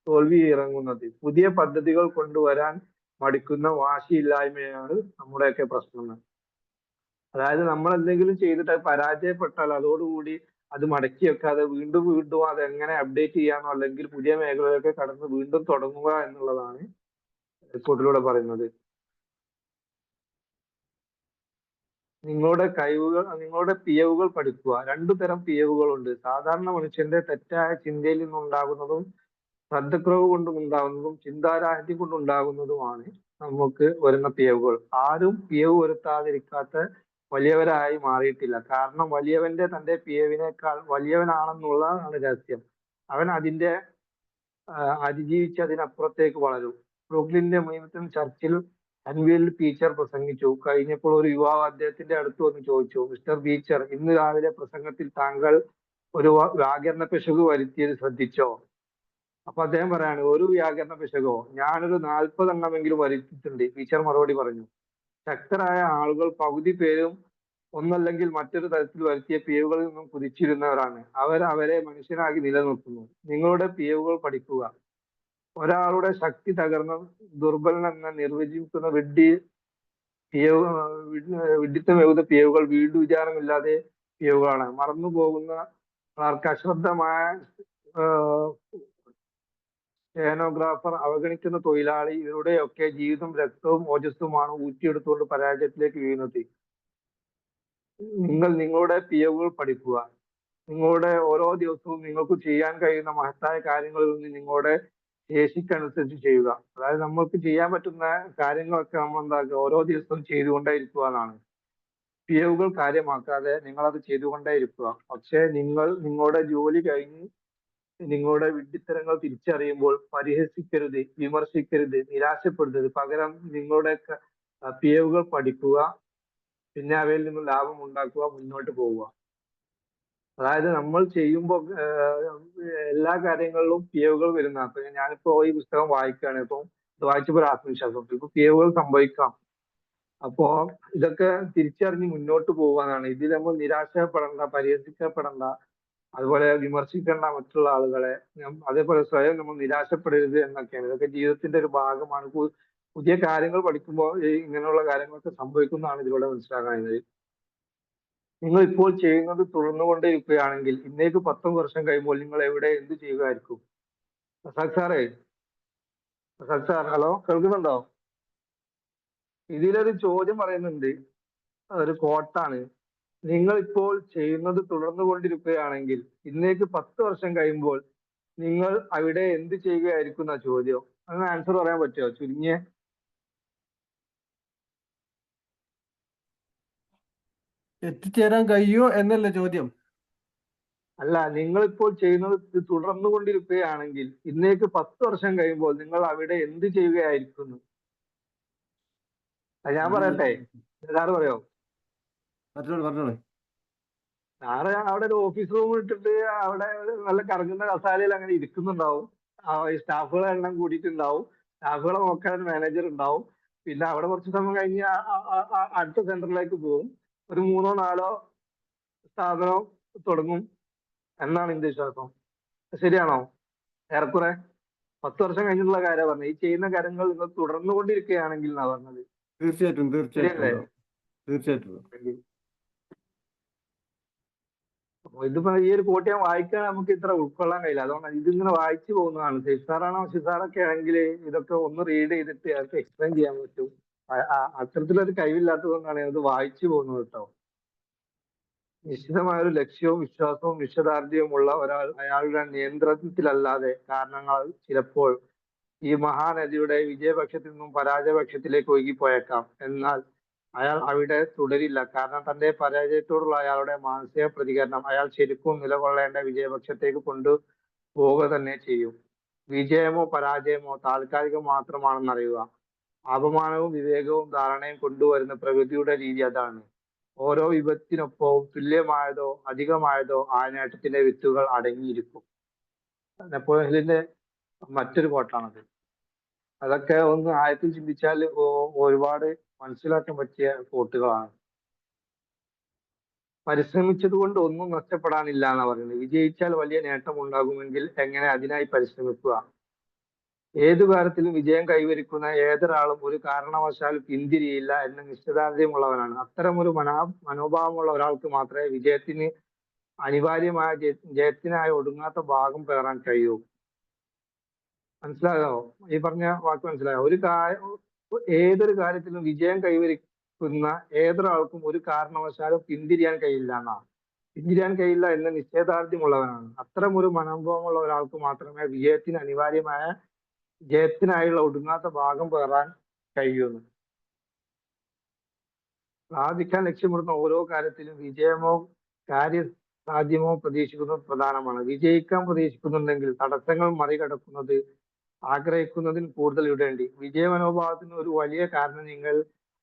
തോൽവി ഇറങ്ങുന്നത്. പുതിയ പദ്ധതികൾ കൊണ്ടുവരാൻ മടിക്കുന്ന വാശിയില്ലായ്മയാണ് നമ്മുടെയൊക്കെ പ്രശ്നങ്ങൾ. അതായത് നമ്മൾ എന്തെങ്കിലും ചെയ്തിട്ട് അത് പരാജയപ്പെട്ടാൽ അതോടുകൂടി അത് മടക്കി വെക്കാതെ വീണ്ടും വീണ്ടും അത് എങ്ങനെ അപ്ഡേറ്റ് ചെയ്യാനോ അല്ലെങ്കിൽ പുതിയ മേഖലയിലൊക്കെ കടന്ന് വീണ്ടും തുടങ്ങുക എന്നുള്ളതാണ് റിപ്പോർട്ടിലൂടെ പറയുന്നത്. നിങ്ങളുടെ പിയവുകൾ പഠിക്കുക. രണ്ടു തരം പിയവുകളുണ്ട്. സാധാരണ മനുഷ്യന്റെ തെറ്റായ ചിന്തയിൽ നിന്നുണ്ടാകുന്നതും ശ്രദ്ധക്കുറവ് കൊണ്ടുണ്ടാകുന്നതും ചിന്താരാഹിത്യം കൊണ്ടുണ്ടാകുന്നതുമാണ് നമുക്ക് വരുന്ന പിയവുകൾ. ആരും പിയവ് വരുത്താതിരിക്കാത്ത വലിയവരായി മാറിയിട്ടില്ല. കാരണം വലിയവന്റെ തന്റെ പിയവിനേക്കാൾ വലിയവനാണെന്നുള്ളതാണ് രഹസ്യം. അവൻ അതിന്റെ അതിജീവിച്ച് അതിനപ്പുറത്തേക്ക് വളരും. ബ്രൂക്ലിന്റെ മുൻപിൽ ചർച്ചിൽ അൻവീൽഡ് ബീച്ചർ പ്രസംഗിച്ചു. കഴിഞ്ഞപ്പോൾ ഒരു യുവാവ് അദ്ദേഹത്തിന്റെ അടുത്ത് വന്ന് ചോദിച്ചു, മിസ്റ്റർ ബീച്ചർ, ഇന്ന് രാവിലെ പ്രസംഗത്തിൽ താങ്കൾ ഒരു വ്യാകരണ പിശക് വരുത്തിയത് ശ്രദ്ധിച്ചോ? അപ്പൊ അദ്ദേഹം പറയാണ്, ഒരു വ്യാകരണ പിശകോ? ഞാനൊരു 40 എണ്ണമെങ്കിലും വരുത്തിയിട്ടുണ്ട്. ടീച്ചർ മറുപടി പറഞ്ഞു. ശക്തരായ ആളുകൾ പകുതി പേരും ഒന്നല്ലെങ്കിൽ മറ്റൊരു തരത്തിൽ വരുത്തിയ പിഴവുകളിൽ നിന്നും കുതിച്ചിരുന്നവരാണ്. അവരെ മനുഷ്യനാക്കി നിലനിർത്തുന്നു. നിങ്ങളുടെ പിഴവുകൾ പഠിക്കുക. ഒരാളുടെ ശക്തി തകർന്ന ദുർബലനെന്ന് നിർവചിക്കുന്ന വിഡ്ഢിത്തമേകുന്ന പിഴവുകൾ വീണ്ടും വിചാരമില്ലാതെ പിഴവുകളാണ്. മറന്നു പോകുന്ന അശ്രദ്ധമായ സ്റ്റെനോഗ്രാഫർ, അവഗണിക്കുന്ന തൊഴിലാളി, ഇവരുടെയൊക്കെ ജീവിതം രക്തവും ഓജസ്സുമാണ് ഊറ്റിയെടുത്തുകൊണ്ട് പരാജയത്തിലേക്ക് വീഴുന്നത്. നിങ്ങളുടെ പിഴവുകൾ പഠിക്കുക. നിങ്ങളുടെ ഓരോ ദിവസവും നിങ്ങൾക്ക് ചെയ്യാൻ കഴിയുന്ന മഹത്തായ കാര്യങ്ങളിൽ നിന്ന് നിങ്ങളുടെ ശേഷിക്കനുസരിച്ച് ചെയ്യുക. അതായത് നമ്മൾക്ക് ചെയ്യാൻ പറ്റുന്ന കാര്യങ്ങളൊക്കെ നമ്മൾ എന്താക്കുക, ഓരോ ദിവസവും ചെയ്തുകൊണ്ടേയിരിക്കുക എന്നാണ്. പിഴവുകൾ കാര്യമാക്കാതെ നിങ്ങൾ അത് ചെയ്തുകൊണ്ടേയിരിക്കുക. പക്ഷെ നിങ്ങളുടെ ജോലി കഴിഞ്ഞ് നിങ്ങളുടെ വിഡ്ഢിത്തരങ്ങൾ തിരിച്ചറിയുമ്പോൾ പരിഹസിക്കരുത്, വിമർശിക്കരുത്, നിരാശപ്പെടരുത്. പകരം നിങ്ങളുടെ പിഴവുകൾ പഠിക്കുക, പിന്നെ അവയിൽ നിന്ന് ലാഭം ഉണ്ടാക്കുക, മുന്നോട്ട് പോവുക. അതായത് നമ്മൾ ചെയ്യുമ്പോൾ എല്ലാ കാര്യങ്ങളിലും പിഴവുകൾ വരുന്ന. അപ്പൊ ഞാനിപ്പോ ഈ പുസ്തകം വായിക്കുകയാണ്. ഇപ്പം ഇത് വായിച്ചപ്പോൾ ഒരു ആത്മവിശ്വാസം, ഇപ്പൊ പിഴവുകൾ സംഭവിക്കാം. അപ്പോ ഇതൊക്കെ തിരിച്ചറിഞ്ഞ് മുന്നോട്ട് പോകാനാണ്. ഇതിൽ നമ്മൾ നിരാശപ്പെടേണ്ട, പരിഹസിക്കപ്പെടേണ്ട, അതുപോലെ വിമർശിക്കേണ്ട മറ്റുള്ള ആളുകളെ. അതേപോലെ സ്വയം നമ്മൾ നിരാശപ്പെടരുത് എന്നൊക്കെയാണ്. ഇതൊക്കെ ജീവിതത്തിന്റെ ഒരു ഭാഗമാണ്. പുതിയ കാര്യങ്ങൾ പഠിക്കുമ്പോൾ ഇങ്ങനെയുള്ള കാര്യങ്ങളൊക്കെ സംഭവിക്കുന്നതാണ് ഇതിലൂടെ മനസ്സിലാക്കുന്നത്. നിങ്ങൾ ഇപ്പോൾ ചെയ്യുന്നത് തുടർന്നുകൊണ്ടേയിരിക്കുകയാണെങ്കിൽ ഇന്നേക്ക് 10 വർഷം കഴിയുമ്പോൾ നിങ്ങൾ എവിടെ എന്ത് ചെയ്യുകയായിരിക്കും? പ്രസാദ് സാറേ, പ്രസാദ് സാർ, ഹലോ, കേൾക്കുന്നുണ്ടോ? ഇതിലൊരു ചോദ്യം പറയുന്നുണ്ട്, ഒരു കോട്ടാണ്. നിങ്ങൾ ഇപ്പോൾ ചെയ്യുന്നത് തുടർന്നുകൊണ്ടിരിക്കുകയാണെങ്കിൽ ഇന്നേക്ക് 10 വർഷം കഴിയുമ്പോൾ നിങ്ങൾ അവിടെ എന്ത് ചെയ്യുകയായിരിക്കും എന്നാ ചോദ്യം. അതിന് ആൻസർ പറയാൻ പറ്റുമോ ചുരുങ്ങിയ? എത്തിച്ചേരാൻ കഴിയുമോ എന്നല്ലേ ചോദ്യം? അല്ല, നിങ്ങൾ ഇപ്പോൾ ചെയ്യുന്നത് തുടർന്നുകൊണ്ടിരിക്കുകയാണെങ്കിൽ ഇന്നേക്ക് 10 വർഷം കഴിയുമ്പോൾ നിങ്ങൾ അവിടെ എന്ത് ചെയ്യുകയായിരിക്കുന്നു? ഞാൻ പറയട്ടെ, സാറ് പറയോ? പറഞ്ഞോളൂ. സാറ് അവിടെ ഒരു ഓഫീസ് റൂം ഇട്ടിട്ട് അവിടെ നല്ല കറങ്ങുന്ന കസാലയിൽ അങ്ങനെ ഇരിക്കുന്നുണ്ടാവും. സ്റ്റാഫുകളെ എണ്ണം കൂടിയിട്ടുണ്ടാവും. സ്റ്റാഫുകളെ നോക്കാൻ മാനേജർ ഉണ്ടാവും. പിന്നെ അവിടെ കുറച്ച് സമയം കഴിഞ്ഞ് അടുത്ത സെന്ററിലേക്ക് പോകും. ഒരു 3-4 സ്ഥാപനം തുടങ്ങും എന്നാണ് എന്റെ വിശ്വാസം. ശരിയാണോ? ഏറെക്കുറെ 10 വർഷം കഴിഞ്ഞിട്ടുള്ള കാര്യമാണ് പറഞ്ഞത്. ഈ ചെയ്യുന്ന കാര്യങ്ങൾ നിങ്ങൾ തുടർന്നുകൊണ്ടിരിക്കുകയാണെങ്കിൽ എന്നാ പറഞ്ഞത്. തീർച്ചയായിട്ടും ശരിയല്ലേ? തീർച്ചയായിട്ടും. അപ്പൊ ഇതിപ്പോ ഈ ഒരു കോട്ട് ഞാൻ വായിക്കാൻ നമുക്ക് ഇത്ര ഉൾക്കൊള്ളാൻ കഴിയില്ല. അതുകൊണ്ടാണ് ഇതിങ്ങനെ വായിച്ചു പോകുന്നതാണ്. ഷിസാറാണോ ഷിസാറൊക്കെ ആണെങ്കിൽ ഇതൊക്കെ ഒന്ന് റീഡ് ചെയ്തിട്ട് അതൊക്കെ എക്സ്പ്ലെയിൻ ചെയ്യാൻ പറ്റും. അത്തരത്തിലൊരു കഴിവില്ലാത്തത് കൊണ്ടാണ് ഇത് വായിച്ചു പോകുന്നത് കേട്ടോ. നിശ്ചിതമായ ഒരു ലക്ഷ്യവും വിശ്വാസവും നിശ്ചയദാർഢ്യവുമുള്ള ഒരാൾ അയാളുടെ നിയന്ത്രണത്തിലല്ലാതെ കാരണങ്ങൾ ചിലപ്പോൾ ഈ മഹാനദിയുടെ വിജയപക്ഷത്തിൽ നിന്നും പരാജയപക്ഷത്തിലേക്ക് ഒഴുകിപ്പോയേക്കാം. എന്നാൽ അയാൾ അവിടെ തുടരില്ല. കാരണം തന്റെ പരാജയത്തോടുള്ള അയാളുടെ മാനസിക പ്രതികരണം അയാൾ ശരിക്കും നിലകൊള്ളേണ്ട വിജയപക്ഷത്തേക്ക് കൊണ്ടുപോവുക തന്നെ ചെയ്യും. വിജയമോ പരാജയമോ താൽക്കാലികം മാത്രമാണെന്നറിയുക. അപമാനവും വിവേകവും ധാരണയും കൊണ്ടുവരുന്ന പ്രകൃതിയുടെ രീതി അതാണ്. ഓരോ വിപത്തിനൊപ്പവും തുല്യമായതോ അധികമായതോ ആ നേട്ടത്തിന്റെ വിത്തുകൾ അടങ്ങിയിരിക്കും. നെപ്പോളിയൻ ഹില്ലിന്റെ മറ്റൊരു കോട്ടാണത്. അതൊക്കെ ഒന്ന് ആഴത്തിൽ ചിന്തിച്ചാൽ ഒരുപാട് മനസ്സിലാക്കാൻ പറ്റിയ കോട്ടുകളാണ്. പരിശ്രമിച്ചത് കൊണ്ട് ഒന്നും നഷ്ടപ്പെടാനില്ല എന്നാ പറയുന്നത്. വിജയിച്ചാൽ വലിയ നേട്ടം ഉണ്ടാകുമെങ്കിൽ എങ്ങനെ അതിനായി പരിശ്രമിക്കുക. ഏതു കാര്യത്തിലും വിജയം കൈവരിക്കുന്ന ഏതൊരാളും ഒരു കാരണവശാലും പിന്തിരിയില്ല എന്ന നിശ്ചയദാർഢ്യമുള്ളവനാണ്. അത്തരമൊരു മനോഭാവമുള്ള ഒരാൾക്ക് മാത്രമേ വിജയത്തിന് അനിവാര്യമായ ജയത്തിനായി ഒടുങ്ങാത്ത ഭാഗം പേറാൻ കഴിയൂ. മനസ്സിലായോ? ഈ പറഞ്ഞ വാക്ക് മനസ്സിലായോ? ഏതൊരു കാര്യത്തിലും വിജയം കൈവരിക്കുന്ന ഏതൊരാൾക്കും ഒരു കാരണവശാലും പിന്തിരിയാൻ കഴിയില്ല പിന്തിരിയാൻ കഴിയില്ല എന്ന നിശ്ചയദാർഢ്യമുള്ളവനാണ്. അത്തരം ഒരു മനോഭാവമുള്ള ഒരാൾക്ക് മാത്രമേ വിജയത്തിന് അനിവാര്യമായ ജയത്തിനായുള്ള ഒടുങ്ങാത്ത ഭാഗം പേറാൻ കഴിയുന്നു. സാധിക്കാൻ ലക്ഷ്യമിടുന്ന ഓരോ കാര്യത്തിലും വിജയമോ കാര്യസാധ്യമോ പ്രതീക്ഷിക്കുന്നത് പ്രധാനമാണ്. വിജയിക്കാൻ പ്രതീക്ഷിക്കുന്നുണ്ടെങ്കിൽ തടസ്സങ്ങൾ മറികടക്കുന്നത് ആഗ്രഹിക്കുന്നതിന് കൂടുതൽ ഇടേണ്ടി. വിജയ മനോഭാവത്തിന് ഒരു വലിയ കാരണം നിങ്ങൾ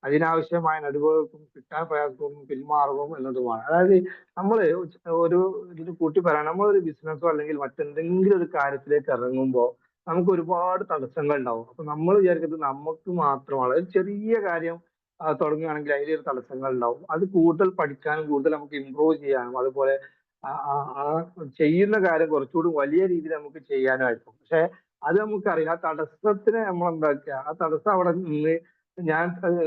അതിനാവശ്യമായ നടുവുകൾക്കും കിട്ടാൻ പ്രയാസവും പിന്മാറുകയും എന്നതുമാണ്. അതായത് നമ്മള് ഒരു ഇതിന് കൂട്ടി പറയാം, നമ്മളൊരു ബിസിനസ്സോ അല്ലെങ്കിൽ മറ്റെന്തെങ്കിലും ഒരു കാര്യത്തിലേക്ക് ഇറങ്ങുമ്പോൾ നമുക്ക് ഒരുപാട് തടസ്സങ്ങൾ ഉണ്ടാവും. അപ്പൊ നമ്മൾ വിചാരിക്കുന്നത് നമുക്ക് മാത്രമാണ്. ഒരു ചെറിയ കാര്യം തുടങ്ങുകയാണെങ്കിൽ അതിലൊരു തടസ്സങ്ങൾ ഉണ്ടാവും. അത് കൂടുതൽ പഠിക്കാനും കൂടുതൽ നമുക്ക് ഇമ്പ്രൂവ് ചെയ്യാനും അതുപോലെ ആ ചെയ്യുന്ന കാര്യം കുറച്ചുകൂടി വലിയ രീതിയിൽ നമുക്ക് ചെയ്യാനായിരിക്കും. പക്ഷെ അത് നമുക്കറിയാം. ആ തടസ്സത്തിനെ നമ്മൾ എന്താക്കുക, ആ തടസ്സം അവിടെ നിന്ന്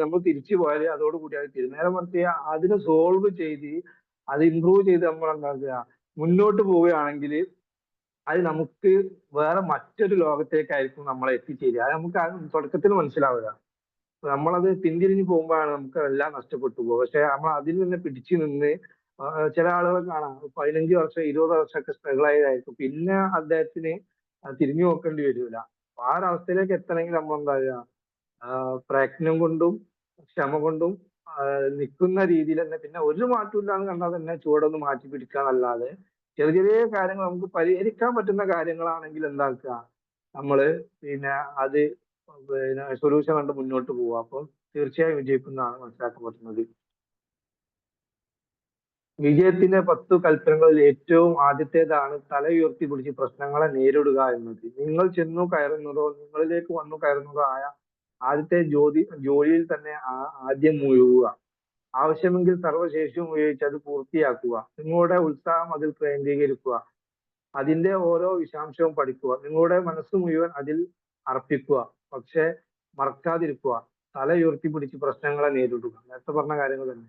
നമ്മൾ തിരിച്ചു പോയാൽ അതോടുകൂടി അത് തീരും. നേരെ മറിച്ച് അതിനെ സോൾവ് ചെയ്ത് അത് ഇമ്പ്രൂവ് ചെയ്ത് നമ്മൾ എന്താക്കുക മുന്നോട്ട് പോവുകയാണെങ്കിൽ അത് നമുക്ക് വേറെ മറ്റൊരു ലോകത്തേക്കായിരിക്കും നമ്മളെ എത്തിച്ചേരുക. അത് നമുക്ക് തുടക്കത്തിൽ മനസ്സിലാവുക. നമ്മളത് പിന്തിരിഞ്ഞു പോകുമ്പോഴാണ് നമുക്ക് എല്ലാം നഷ്ടപ്പെട്ടു പോകുക. പക്ഷെ നമ്മൾ അതിൽ നിന്ന് പിടിച്ചു നിന്ന് ചില ആളുകൾ കാണാം 15 വർഷം 20 വർഷമൊക്കെ സ്ട്രഗിൾ ആയതായിരിക്കും. പിന്നെ അദ്ദേഹത്തിന് തിരിഞ്ഞു നോക്കേണ്ടി വരില്ല. ആ ഒരവസ്ഥയിലേക്ക് എത്തണമെങ്കിൽ നമ്മൾ എന്താ പറയുക, പ്രയത്നം കൊണ്ടും ക്ഷമ കൊണ്ടും നിൽക്കുന്ന രീതിയിൽ തന്നെ പിന്നെ ഒരു മാറ്റം ഇല്ലാന്ന് കണ്ടാൽ തന്നെ ചുവടൊന്ന് മാറ്റി പിടിക്കാന്നല്ലാതെ ചെറിയ ചെറിയ കാര്യങ്ങൾ നമുക്ക് പരിഹരിക്കാൻ പറ്റുന്ന കാര്യങ്ങളാണെങ്കിൽ എന്താക്കുക നമ്മള് പിന്നെ അത് സൊല്യൂഷൻ കണ്ട് മുന്നോട്ട് പോവുക. അപ്പോൾ തീർച്ചയായും വിജയിക്കുന്നതാണ് മനസ്സിലാക്കാൻ പറ്റുന്നത്. വിജയത്തിന്റെ 10 കൽപ്പനകളിൽ ഏറ്റവും ആദ്യത്തേതാണ് തല ഉയർത്തി പിടിച്ച് പ്രശ്നങ്ങളെ നേരിടുക എന്നത്. നിങ്ങൾ ചെന്നു കയറുന്നതോ നിങ്ങളിലേക്ക് വന്നു കയറുന്നതോ ആയ ആദ്യത്തെ ജോലിയിൽ തന്നെ ആദ്യം മുഴുകുക. ആവശ്യമെങ്കിൽ സർവ്വശേഷിയും ഉപയോഗിച്ച് അത് പൂർത്തിയാക്കുക. നിങ്ങളുടെ ഉത്സാഹം അതിൽ കേന്ദ്രീകരിക്കുക. അതിന്റെ ഓരോ വിശാംശവും പഠിക്കുക. നിങ്ങളുടെ മനസ്സ് മുഴുവൻ അതിൽ അർപ്പിക്കുക. പക്ഷെ മറക്കാതിരിക്കുക. തല ഉയർത്തി പിടിച്ച് പ്രശ്നങ്ങളെ നേരിടുക. നേരത്തെ പറഞ്ഞ കാര്യങ്ങൾ തന്നെ.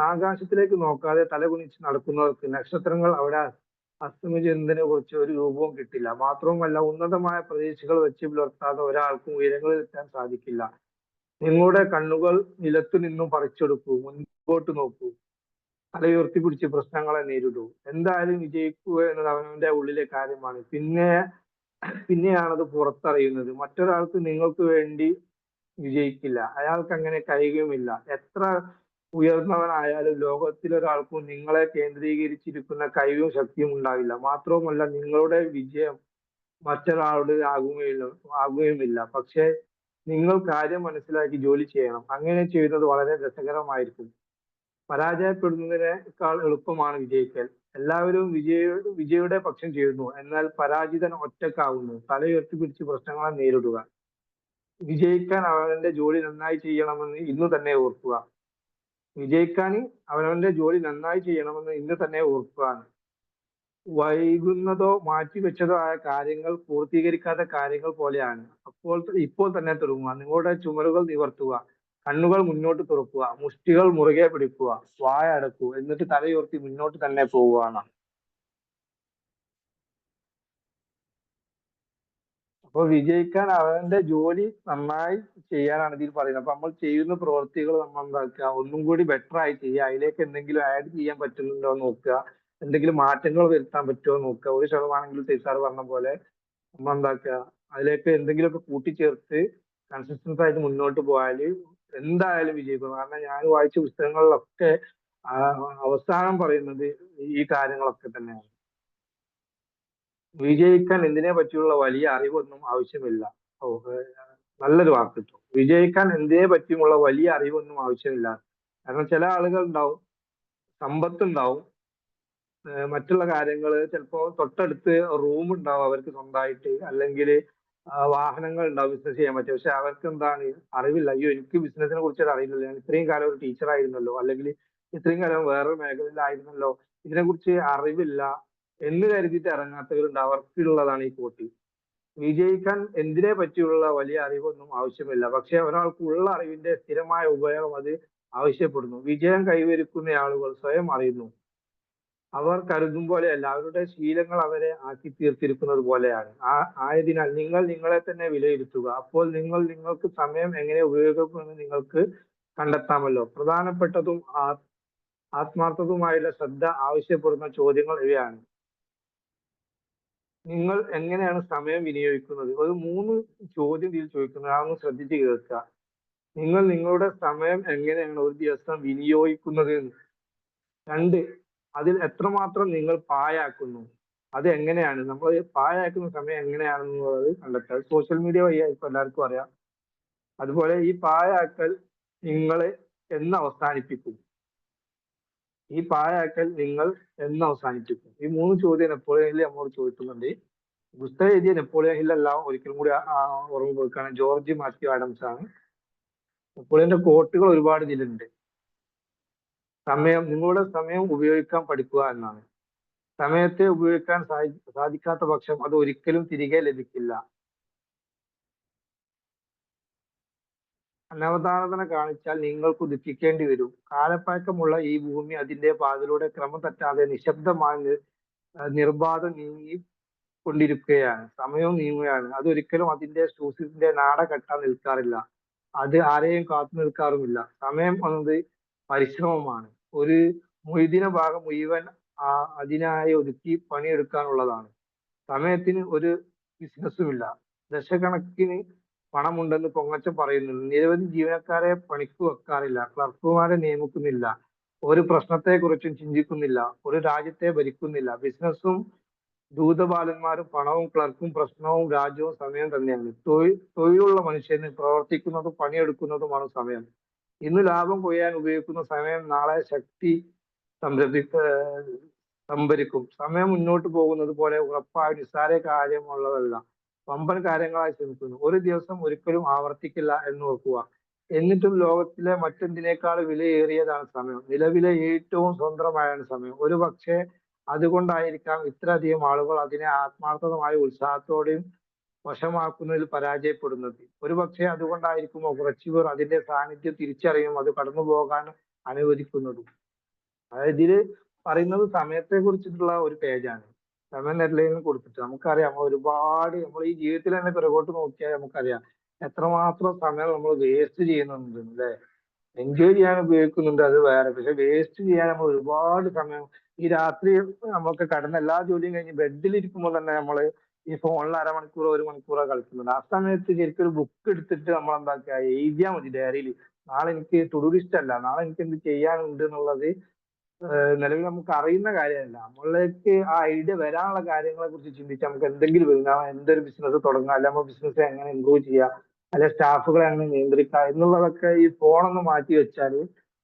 ആകാശത്തിലേക്ക് നോക്കാതെ തലകുനിച്ച് നടക്കുന്നവർക്ക് നക്ഷത്രങ്ങൾ അവിടെ അസ്തമിച്ചതിനെ കുറിച്ച് ഒരു രൂപവും കിട്ടില്ല. മാത്രവുമല്ല ഉന്നതമായ പ്രതീക്ഷകൾ വെച്ച് പുലർത്താതെ ഒരാൾക്കും ഉയരങ്ങളിൽ എത്താൻ സാധിക്കില്ല. നിങ്ങളുടെ കണ്ണുകൾ നിലത്തു നിന്നും പറിച്ചെടുക്കൂ. മുൻപോട്ട് നോക്കൂ. തലയുയർത്തി പിടിച്ച് പ്രശ്നങ്ങളെ നേരിടൂ. എന്തായാലും വിജയിക്കുക എന്നത് അവനവന്റെ ഉള്ളിലെ കാര്യമാണ്. പിന്നെയാണത് പുറത്തറിയുന്നത്. മറ്റൊരാൾക്ക് നിങ്ങൾക്ക് വേണ്ടി വിജയിക്കില്ല. അയാൾക്ക് അങ്ങനെ കഴിയുകയുമില്ല. എത്ര ഉയർന്നവനായാലും ലോകത്തിലൊരാൾക്കും നിങ്ങളെ കേന്ദ്രീകരിച്ചിരിക്കുന്ന കഴിവും ശക്തിയും ഉണ്ടാവില്ല. മാത്രവുമല്ല നിങ്ങളുടെ വിജയം മറ്റൊരാളുടെ ആകുകയുമില്ല. പക്ഷെ നിങ്ങൾ കാര്യം മനസ്സിലാക്കി ജോലി ചെയ്യണം. അങ്ങനെ ചെയ്യുന്നത് വളരെ രസകരമായിരിക്കും. പരാജയപ്പെടുന്നതിനേക്കാൾ എളുപ്പമാണ് വിജയിക്കൽ. എല്ലാവരും വിജയുടെ പക്ഷം ചേരുന്നു, എന്നാൽ പരാജിതൻ ഒറ്റക്കാവുന്നു. തല ഉയർത്തി പിടിച്ച് പ്രശ്നങ്ങളെ നേരിടുക. വിജയിക്കാൻ അവനവന്റെ ജോലി നന്നായി ചെയ്യണമെന്ന് ഇന്ന് തന്നെ ഓർക്കുക. വിജയിക്കാൻ അവനവന്റെ ജോലി നന്നായി ചെയ്യണമെന്ന് ഇന്ന് തന്നെ ഓർക്കുക. വൈകുന്നതോ മാറ്റിവെച്ചതോ ആയ കാര്യങ്ങൾ പൂർത്തീകരിക്കാത്ത കാര്യങ്ങൾ പോലെയാണ്. ഇപ്പോൾ തന്നെ തുടങ്ങുക. നിങ്ങളുടെ ചുമലുകൾ നിവർത്തുക, കണ്ണുകൾ മുന്നോട്ട് തുറക്കുക, മുഷ്ടികൾ മുറുകെ പിടിക്കുക, വായ അടക്കുക, എന്നിട്ട് തലയുയർത്തി മുന്നോട്ട് തന്നെ പോവുകയാണ്. അപ്പൊ വിജയിക്കാൻ അവന്റെ ജോലി നന്നായി ചെയ്യാനാണ് ഇതിൽ പറയുന്നത്. അപ്പൊ നമ്മൾ ചെയ്യുന്ന പ്രവൃത്തികൾ നമ്മൾ എന്താക്കുക, ഒന്നും കൂടി ബെറ്റർ ആയി ചെയ്യുക. അതിലേക്ക് എന്തെങ്കിലും ആഡ് ചെയ്യാൻ പറ്റുന്നുണ്ടോ എന്ന് നോക്കുക, എന്തെങ്കിലും മാറ്റങ്ങൾ വരുത്താൻ പറ്റുമോ എന്ന് നോക്കുക. 1% ടീച്ചർ പറഞ്ഞ പോലെ നമ്മൾ എന്താക്കുക, അതിലേക്ക് എന്തെങ്കിലുമൊക്കെ കൂട്ടിച്ചേർത്ത് കൺസിസ്റ്റൻസ് ആയിട്ട് മുന്നോട്ട് പോയാൽ എന്തായാലും വിജയിക്കും. കാരണം ഞാൻ വായിച്ച പുസ്തകങ്ങളിലൊക്കെ അവസാനം പറയുന്നത് ഈ കാര്യങ്ങളൊക്കെ തന്നെയാണ്. വിജയിക്കാൻ എന്തിനെ പറ്റിയുള്ള വലിയ അറിവൊന്നും ആവശ്യമില്ല. നല്ലൊരു വാക്ക് കിട്ടും. വിജയിക്കാൻ എന്തിനെ പറ്റിയുള്ള വലിയ അറിവൊന്നും ആവശ്യമില്ല. കാരണം ചില ആളുകൾ ഉണ്ടാവും, സമ്പത്തുണ്ടാവും, മറ്റുള്ള കാര്യങ്ങൾ ചിലപ്പോൾ തൊട്ടടുത്ത് റൂം ഉണ്ടാവും അവർക്ക് സ്വന്തമായിട്ട്, അല്ലെങ്കിൽ വാഹനങ്ങൾ ഉണ്ടാവും ബിസിനസ് ചെയ്യാൻ പറ്റും. പക്ഷെ അവർക്ക് എന്താണ് അറിവില്ല. അയ്യോ, എനിക്ക് ബിസിനസിനെ കുറിച്ചൊരു അറിയില്ല, ഞാൻ ഇത്രയും കാലം ഒരു ടീച്ചർ ആയിരുന്നല്ലോ, അല്ലെങ്കിൽ ഇത്രയും കാലം വേറൊരു മേഖലയിലായിരുന്നല്ലോ, ഇതിനെക്കുറിച്ച് അറിവില്ല എന്ന് കരുതിയിട്ട് ഇറങ്ങാത്തവരുണ്ട്. അവർക്കുള്ളതാണ് ഈ കോട്ടി. വിജയിക്കാൻ എന്തിനെ പറ്റിയുള്ള വലിയ അറിവൊന്നും ആവശ്യമില്ല, പക്ഷെ ഒരാൾക്കുള്ള അറിവിന്റെ സ്ഥിരമായ ഉപയോഗം അത് ആവശ്യപ്പെടുന്നു. വിജയം കൈവരിക്കുന്ന ആളുകൾ സ്വയം അറിയുന്നു. അവർ കരുതും പോലെയല്ല, അവരുടെ ശീലങ്ങൾ അവരെ ആക്കി തീർത്തിരിക്കുന്നത് പോലെയാണ്. ആയതിനാൽ നിങ്ങൾ നിങ്ങളെ തന്നെ വിലയിരുത്തുക. അപ്പോൾ നിങ്ങൾക്ക് സമയം എങ്ങനെ ഉപയോഗിക്കുമെന്ന് നിങ്ങൾക്ക് കണ്ടെത്താമല്ലോ. പ്രധാനപ്പെട്ടതും ആത്മാർത്ഥതുമായുള്ള ശ്രദ്ധ ആവശ്യപ്പെടുന്ന ചോദ്യങ്ങൾ ഇവയാണ്. നിങ്ങൾ എങ്ങനെയാണ് സമയം വിനിയോഗിക്കുന്നത്? ഒരു 3 ചോദ്യം ഇതിൽ ചോദിക്കുന്നത്, അതൊന്ന് ശ്രദ്ധിച്ച് കേൾക്കുക. നിങ്ങൾ നിങ്ങളുടെ സമയം എങ്ങനെയാണ് ഒരു ദിവസം വിനിയോഗിക്കുന്നത്? 2, അതിൽ എത്രമാത്രം നിങ്ങൾ പാഴാക്കുന്നു? അത് എങ്ങനെയാണ് നമ്മൾ പാഴാക്കുന്ന സമയം എങ്ങനെയാണെന്നുള്ളത് കണ്ടെത്തുക. സോഷ്യൽ മീഡിയ വഴി ഇപ്പൊ എല്ലാവർക്കും അറിയാം. അതുപോലെ ഈ പാഴാക്കൽ നിങ്ങളെ എന്ന് അവസാനിപ്പിക്കും? ഈ പാഴാക്കൽ നിങ്ങൾ എന്ന് അവസാനിപ്പിക്കും? ഈ 3 ചോദ്യം നെപ്പോളിയൻ ഹിൽ നമ്മോട് ചോദിക്കുന്നുണ്ട്. പുസ്തകം എഴുതിയ നെപ്പോളിയൻ ഹിൽ അല്ല, ഒരിക്കലും കൂടി ഓർമ്മ കൊടുക്കുകയാണ്, ജോർജ് മാത്യു ആഡംസ് ആണ്. നെപ്പോളിയന്റെ കോട്ടുകൾ ഒരുപാട് ഇതിലുണ്ട്. നിങ്ങളുടെ സമയം ഉപയോഗിക്കാൻ പഠിക്കുക എന്നാണ്. സമയത്തെ ഉപയോഗിക്കാൻ സാധിക്കാത്ത പക്ഷം അത് ഒരിക്കലും തിരികെ ലഭിക്കില്ല. അനവധാനത കാണിച്ചാൽ നിങ്ങൾക്ക് ദുഃഖിക്കേണ്ടി വരും. കാലപ്പഴക്കമുള്ള ഈ ഭൂമി അതിന്റെ പാതയിലൂടെ ക്രമം തെറ്റാതെ നിശബ്ദമായി നിർബാധം നീങ്ങിക്കൊണ്ടിരിക്കുകയാണ്. സമയവും നീങ്ങുകയാണ്. അതൊരിക്കലും അതിന്റെ സൂസിന്റെ നാട കെട്ടാൻ നിൽക്കാറില്ല. അത് ആരെയും കാത്തു നിൽക്കാറുമില്ല. സമയം എന്നത് പരിശ്രമമാണ്. ഒരു മൊയ്‌ദിന ഭാഗം മുഴുവൻ അതിനായി ഒതുക്കി പണിയെടുക്കാനുള്ളതാണ്. സമയത്തിന് ഒരു ബിസിനസ്സുമില്ല. ദശക്കണക്കിന് പണമുണ്ടെന്ന് പൊങ്ങച്ചം പറയുന്നുണ്ട്. നിരവധി ജീവനക്കാരെ പണിക്ക് വെക്കാറില്ല, ക്ലർക്കുമാരെ നിയമിക്കുന്നില്ല, ഒരു പ്രശ്നത്തെക്കുറിച്ചും ചിന്തിക്കുന്നില്ല, ഒരു രാജ്യത്തെ ഭരിക്കുന്നില്ല. ബിസിനസ്സും ദൂതബാലന്മാരും പണവും ക്ലർക്കും പ്രശ്നവും രാജ്യവും സമയം തന്നെയാണ്. തൊഴിലുള്ള മനുഷ്യന് പ്രവർത്തിക്കുന്നതും പണിയെടുക്കുന്നതുമാണ് സമയം. ഇന്ന് ലാഭം കൊയ്യാൻ ഉപയോഗിക്കുന്ന സമയം നാളെ ശക്തി സംഭരിക്കും. സമയം മുന്നോട്ട് പോകുന്നത് പോലെ ഉറപ്പായ നിസ്സാര കാര്യമുള്ളതല്ല, വമ്പൻ കാര്യങ്ങളായി ശ്രമിക്കുന്നു. ഒരു ദിവസം ഒരിക്കലും ആവർത്തിക്കില്ല എന്ന് ഓർക്കുക. എന്നിട്ടും ലോകത്തിലെ മറ്റെന്തിനേക്കാൾ വിലയേറിയതാണ് സമയം. നിലവിലെ ഏറ്റവും സ്വതന്ത്രമായാണ് സമയം. ഒരു പക്ഷേ അതുകൊണ്ടായിരിക്കാം ഇത്രയധികം ആളുകൾ അതിനെ ആത്മാർത്ഥമായ ഉത്സാഹത്തോടെയും വശമാക്കുന്നതിൽ പരാജയപ്പെടുന്നത്. ഒരുപക്ഷെ അതുകൊണ്ടായിരിക്കുമോ കുറച്ചുപേർ അതിന്റെ സാന്നിധ്യം തിരിച്ചറിയും അത് കടന്നു പോകാൻ അനുവദിക്കുന്നതും. അതായത് ഇതില് പറയുന്നത് സമയത്തെ കുറിച്ചിട്ടുള്ള ഒരു പേജാണ്. സമയം നെറ്റ്ലൈനിൽ കൊടുത്തിട്ട് നമുക്കറിയാം, ഒരുപാട് നമ്മൾ ഈ ജീവിതത്തിൽ തന്നെ പിറകോട്ട് നോക്കിയാൽ നമുക്കറിയാം എത്രമാത്രം സമയം നമ്മൾ വേസ്റ്റ് ചെയ്യുന്നുണ്ട് അല്ലെ. എൻജോയ് ചെയ്യാൻ ഉപയോഗിക്കുന്നുണ്ട്, അത് വേറെ. പക്ഷെ വേസ്റ്റ് ചെയ്യാൻ നമ്മൾ ഒരുപാട് സമയം ഈ രാത്രി നമുക്ക് കടന്ന എല്ലാ ജോലിയും കഴിഞ്ഞ് ബെഡിലിരിക്കുമ്പോൾ തന്നെ നമ്മൾ ഈ ഫോണിൽ അരമണിക്കൂറോ 1 മണിക്കൂറോ കളിക്കുന്നുണ്ട്. ആ സമയത്ത് ശരിക്കും ഒരു ബുക്ക് എടുത്തിട്ട് നമ്മൾ എന്താക്കുക, എഴുതിയാൽ മതി ഡയറിയിൽ. നാളെ എനിക്ക് ടു-ഡു ലിസ്റ്റ് അല്ല, നാളെ എനിക്ക് എന്ത് ചെയ്യാനുണ്ട് എന്നുള്ളത് നിലവിൽ നമുക്ക് അറിയുന്ന കാര്യമല്ല. നമ്മളിലേക്ക് ആ ഐഡിയ വരാനുള്ള കാര്യങ്ങളെ കുറിച്ച് ചിന്തിച്ച് നമുക്ക് എന്തെങ്കിലും വരും, എന്തൊരു ബിസിനസ് തുടങ്ങാം, അല്ലെ നമ്മൾ ബിസിനസ് എങ്ങനെ ഇമ്പ്രൂവ് ചെയ്യാം, അല്ലെ സ്റ്റാഫുകളെ എങ്ങനെ നിയന്ത്രിക്കാം എന്നുള്ളതൊക്കെ ഈ ഫോണൊന്ന് മാറ്റി വെച്ചാൽ,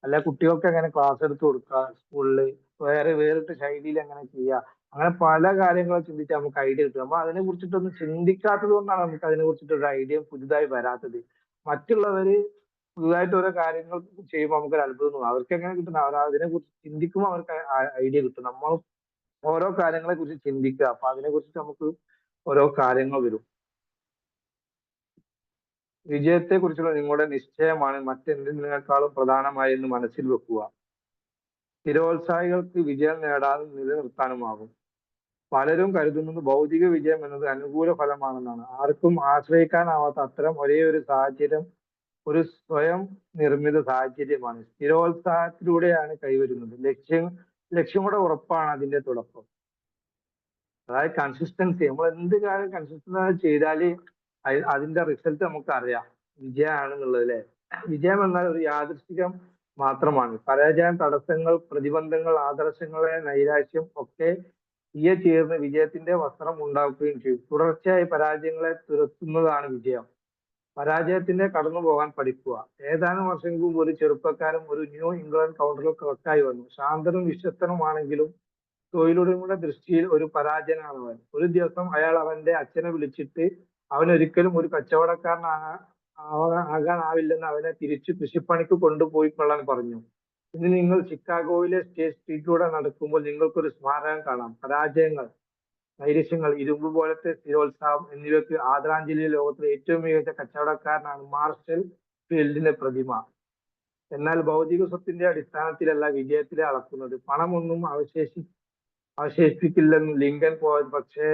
അല്ലെ കുട്ടികൾക്ക് എങ്ങനെ ക്ലാസ് എടുത്ത് കൊടുക്കുക സ്കൂളിൽ, വേറിട്ട ശൈലിയിൽ എങ്ങനെ ചെയ്യാം, അങ്ങനെ പല കാര്യങ്ങളും ചിന്തിച്ചാൽ നമുക്ക് ഐഡിയ കിട്ടും. അപ്പൊ അതിനെ കുറിച്ചിട്ടൊന്നും ചിന്തിക്കാത്തത് കൊണ്ടാണ് നമുക്ക് അതിനെ കുറിച്ചിട്ടൊരു ഐഡിയ പുതുതായി വരാത്തത്. മറ്റുള്ളവര് പുതുതായിട്ട് ഓരോ കാര്യങ്ങൾ ചെയ്യുമ്പോൾ നമുക്കൊരു അത്ഭുതം തോന്നും. അവർക്ക് എങ്ങനെ കിട്ടുന്ന അവർ അതിനെ കുറിച്ച് ചിന്തിക്കുമ്പോൾ അവർക്ക് ഐഡിയ കിട്ടും. നമ്മൾ ഓരോ കാര്യങ്ങളെ കുറിച്ച് ചിന്തിക്കുക, അപ്പൊ അതിനെ കുറിച്ച് നമുക്ക് ഓരോ കാര്യങ്ങൾ വരും. വിജയത്തെ കുറിച്ചുള്ള നിങ്ങളുടെ നിശ്ചയമാണ് മറ്റെന്തിനേക്കാളും പ്രധാനമായി എന്ന് മനസ്സിൽ വെക്കുക. സ്ഥിരോത്സാഹികൾക്ക് വിജയം നേടാനും നിലനിർത്താനുമാകും. പലരും കരുതുന്നത് ഭൗതിക വിജയം എന്നത് അനുകൂല ഫലമാണെന്നാണ്. ആർക്കും ആശ്രയിക്കാനാവാത്ത അത്തരം ഒരേ ഒരു സാഹചര്യം ഒരു സ്വയം നിർമ്മിത സാഹചര്യമാണ്. സ്ഥിരോത്സാഹത്തിലൂടെയാണ് കൈവരുന്നത്. ലക്ഷ്യങ്ങളുടെ ഉറപ്പാണ് അതിന്റെ തുടക്കം. അതായത് കൺസിസ്റ്റൻസി. നമ്മൾ എന്ത് കാര്യം കൺസിസ്റ്റന്റ് ചെയ്താൽ അതിന്റെ റിസൾട്ട് നമുക്ക് അറിയാം, വിജയമാണെന്നുള്ളത് അല്ലെ. വിജയം എന്നാൽ ഒരു യാദൃശ്ചികം മാത്രമാണ്. പരാജയം, തടസ്സങ്ങൾ, പ്രതിബന്ധങ്ങൾ, ആദർശങ്ങളെ നൈരാശ്യം ഒക്കെ ചേർന്ന് വിജയത്തിന്റെ വസ്ത്രം ഉണ്ടാക്കുകയും ചെയ്യും. തുടർച്ചയായി പരാജയങ്ങളെ തുരത്തുന്നതാണ് വിജയം. പരാജയത്തിന്റെ കടന്നു പോകാൻ പഠിക്കുക. ഏതാനും വർഷങ്ങൾക്ക് മുമ്പ് ഒരു ചെറുപ്പക്കാരൻ ഒരു ന്യൂ ഇംഗ്ലണ്ട് കൗണ്ടറിൽ ക്ലർക്കായി വന്നു. ശാന്തനും വിശ്വസ്തനുമാണെങ്കിലും തൊഴിലുടമയുടെ ദൃഷ്ടിയിൽ ഒരു പരാജയനാണ് അവൻ. ഒരു ദിവസം അയാൾ അവന്റെ അച്ഛനെ വിളിച്ചിട്ട് അവൻ ഒരിക്കലും ഒരു കച്ചവടക്കാരനാകാനാവില്ലെന്ന് അവനെ തിരിച്ചു കൃഷിപ്പണിക്ക് കൊണ്ടുപോയിക്കൊള്ളാൻ പറഞ്ഞു. ഇന്ന് നിങ്ങൾ ചിക്കാഗോയിലെ സ്റ്റേറ്റ് സ്ട്രീറ്റിലൂടെ നടക്കുമ്പോൾ നിങ്ങൾക്കൊരു സ്മാരകം കാണാം. പരാജയങ്ങൾ, നൈരാശ്യങ്ങൾ, ഇരുമ്പ് പോലത്തെ സ്ഥിരോത്സാഹം എന്നിവയ്ക്ക് ആദരാഞ്ജലി. ലോകത്തിലെ ഏറ്റവും മികച്ച കച്ചവടക്കാരനാണ് മാർഷൽ ഫീൽഡിന്റെ പ്രതിമ. എന്നാൽ ഭൗതിക സ്വത്തിന്റെ അടിസ്ഥാനത്തിലല്ല വിജയത്തിലെ അളക്കുന്നത്. പണമൊന്നും അവശേഷിപ്പിക്കില്ലെന്ന് ലിങ്കൻ പോയത്. പക്ഷേ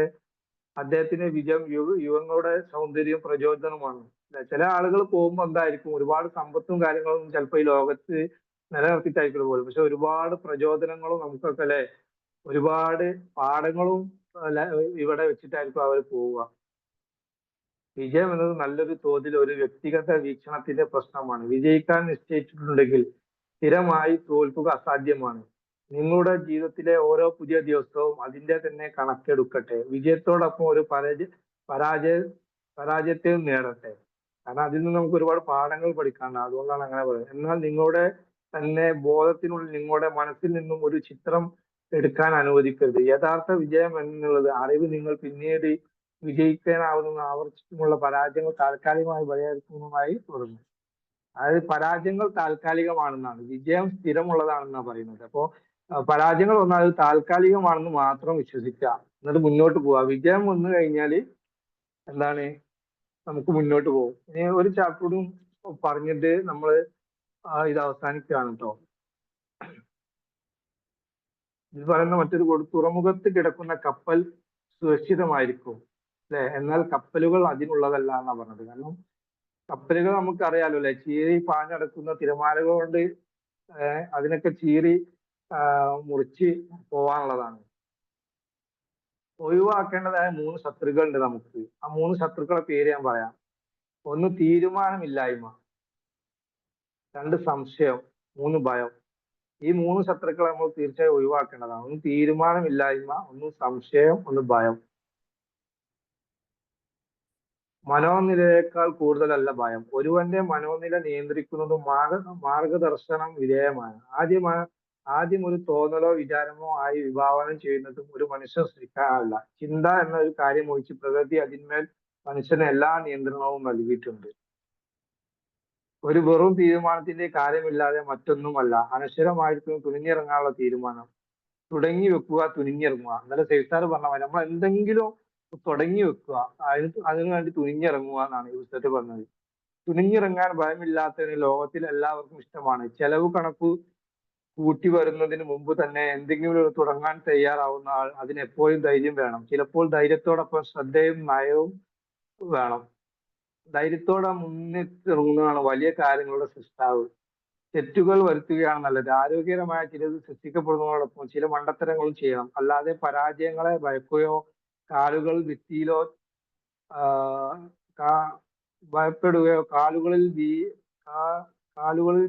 അദ്ദേഹത്തിന്റെ വിജയം യുവങ്ങളുടെ സൗന്ദര്യവും പ്രചോദനവുമാണ്. ചില ആളുകൾ പോകുമ്പോൾ എന്തായിരിക്കും, ഒരുപാട് സമ്പത്തും കാര്യങ്ങളും ചിലപ്പോൾ ഈ ലോകത്ത് നിലനിർത്തിയിട്ടായിരിക്കും പോലും, പക്ഷെ ഒരുപാട് പ്രചോദനങ്ങളും നമുക്കൊക്കെ അല്ലെ, ഒരുപാട് പാഠങ്ങളും ഇവിടെ വെച്ചിട്ടായിരിക്കും അവർ പോവുക. വിജയം എന്നത് നല്ലൊരു തോതിൽ ഒരു വ്യക്തിഗത വീക്ഷണത്തിന്റെ പ്രശ്നമാണ്. വിജയിക്കാൻ നിശ്ചയിച്ചിട്ടുണ്ടെങ്കിൽ സ്ഥിരമായി തോൽക്കുക അസാധ്യമാണ്. നിങ്ങളുടെ ജീവിതത്തിലെ ഓരോ പുതിയ ദിവസവും അതിന്റെ തന്നെ കണക്കെടുക്കട്ടെ. വിജയത്തോടൊപ്പം ഒരു പരാജയത്തെയും നേടട്ടെ. കാരണം അതിൽ നിന്ന് നമുക്ക് ഒരുപാട് പാഠങ്ങൾ പഠിക്കാനുണ്ട്. അതുകൊണ്ടാണ് അങ്ങനെ പറയുന്നത്. എന്നാൽ നിങ്ങളുടെ തന്നെ ബോധത്തിനുള്ളിൽ, നിങ്ങളുടെ മനസ്സിൽ നിന്നും ഒരു ചിത്രം എടുക്കാൻ അനുവദിക്കരുത്. യഥാർത്ഥ വിജയം എന്നുള്ളത് അറിവ് നിങ്ങൾ പിന്നീട് വിജയിക്കാനാവുന്ന ആവർത്തിച്ചുമുള്ള പരാജയങ്ങൾ താൽക്കാലികമായി പരിഹരിക്കുന്നതുമായി തുടങ്ങും. അതായത് പരാജയങ്ങൾ താൽക്കാലികമാണെന്നാണ്, വിജയം സ്ഥിരമുള്ളതാണെന്നാണ് പറയുന്നത്. അപ്പോ പരാജയങ്ങൾ വന്നാൽ അത് താൽക്കാലികമാണെന്ന് മാത്രം വിശ്വസിക്കുക, എന്നിട്ട് മുന്നോട്ട് പോവുക. വിജയം വന്നു കഴിഞ്ഞാൽ എന്താണ്, നമുക്ക് മുന്നോട്ട് പോകും. ഇനി ഒരു ചാപ്റ്ററും പറഞ്ഞിട്ട് നമ്മൾ ഇത് അവസാനിക്കുകയാണ് കേട്ടോ. ഇത് പറയുന്ന മറ്റൊരു തുറമുഖത്ത് കിടക്കുന്ന കപ്പൽ സുരക്ഷിതമായിരിക്കും അല്ലെ, എന്നാൽ കപ്പലുകൾ അതിനുള്ളതല്ല എന്നാ പറഞ്ഞത്. കാരണം കപ്പലുകൾ നമുക്ക് അറിയാലോ അല്ലെ, ചീറി പാഞ്ഞടക്കുന്ന തിരമാലകൾ കൊണ്ട് അതിനൊക്കെ ചീറി മുറിച്ച് പോവാനുള്ളതാണ്. ഒഴിവാക്കേണ്ടതായ 3 ശത്രുക്കളുണ്ട് നമുക്ക്. ആ 3 ശത്രുക്കളെ പേര് ഞാൻ പറയാം. 1 തീരുമാനമില്ലായ്മ, 2 സംശയം, 3 ഭയം. ഈ 3 ശത്രുക്കളെ നമ്മൾ തീർച്ചയായും ഒഴിവാക്കേണ്ടതാണ്. 1 തീരുമാനമില്ലായ്മ, 1 സംശയം, 1 ഭയം. മനോനിലയേക്കാൾ കൂടുതലല്ല ഭയം. ഒരുവന്റെ മനോനില നിയന്ത്രിക്കുന്നത് മാർഗദർശനം വിധേയമാണ്. ആദ്യം ഒരു തോന്നലോ വിചാരമോ ആയി വിഭാവനം ചെയ്യുന്നതും ഒരു മനുഷ്യൻ ശ്രമിക്കാറില്ല. ചിന്ത എന്ന ഒരു കാര്യം ഒഴിച്ച് പ്രകൃതി അതിന്മേൽ മനുഷ്യന് എല്ലാ നിയന്ത്രണവും നൽകിയിട്ടുണ്ട്. ഒരു വെറും തീരുമാനത്തിന്റെ കാര്യമില്ലാതെ മറ്റൊന്നുമല്ല അനശ്വരമായിരിക്കും തുനിഞ്ഞിറങ്ങാനുള്ള തീരുമാനം. തുടങ്ങി വെക്കുക, തുനിഞ്ഞിറങ്ങുക. എന്നാലും സേഫ്സാർ പറഞ്ഞ പോലെ നമ്മൾ എന്തെങ്കിലും തുടങ്ങി വെക്കുക, അതിനു വേണ്ടി തുനിഞ്ഞിറങ്ങുക എന്നാണ് ഈ പുസ്തകത്തിൽ പറഞ്ഞത്. തുനിഞ്ഞിറങ്ങാൻ ഭയമില്ലാത്തതിന് ലോകത്തിൽ എല്ലാവർക്കും ഇഷ്ടമാണ്. ചെലവ് കണക്ക് കൂട്ടി വരുന്നതിന് മുമ്പ് തന്നെ എന്തെങ്കിലും തുടങ്ങാൻ തയ്യാറാവുന്ന ആൾ, അതിനെപ്പോഴും ധൈര്യം വേണം. ചിലപ്പോൾ ധൈര്യത്തോടൊപ്പം ശ്രദ്ധയും നയവും വേണം. ധൈര്യത്തോടെ മുന്നിട്ടിറങ്ങുന്നതാണ് വലിയ കാര്യങ്ങളുടെ സൃഷ്ടാവ്. തെറ്റുകൾ വരുത്തുകയാണ് നല്ലത്. ആരോഗ്യകരമായ ചിലത് സൃഷ്ടിക്കപ്പെടുന്നതോടൊപ്പം ചില മണ്ടത്തരങ്ങളും ചെയ്യണം. അല്ലാതെ പരാജയങ്ങളെ ഭയക്കുകയോ കാലുകൾ ഭിത്തിയിലോ ഭയപ്പെടുകയോ കാലുകളിൽ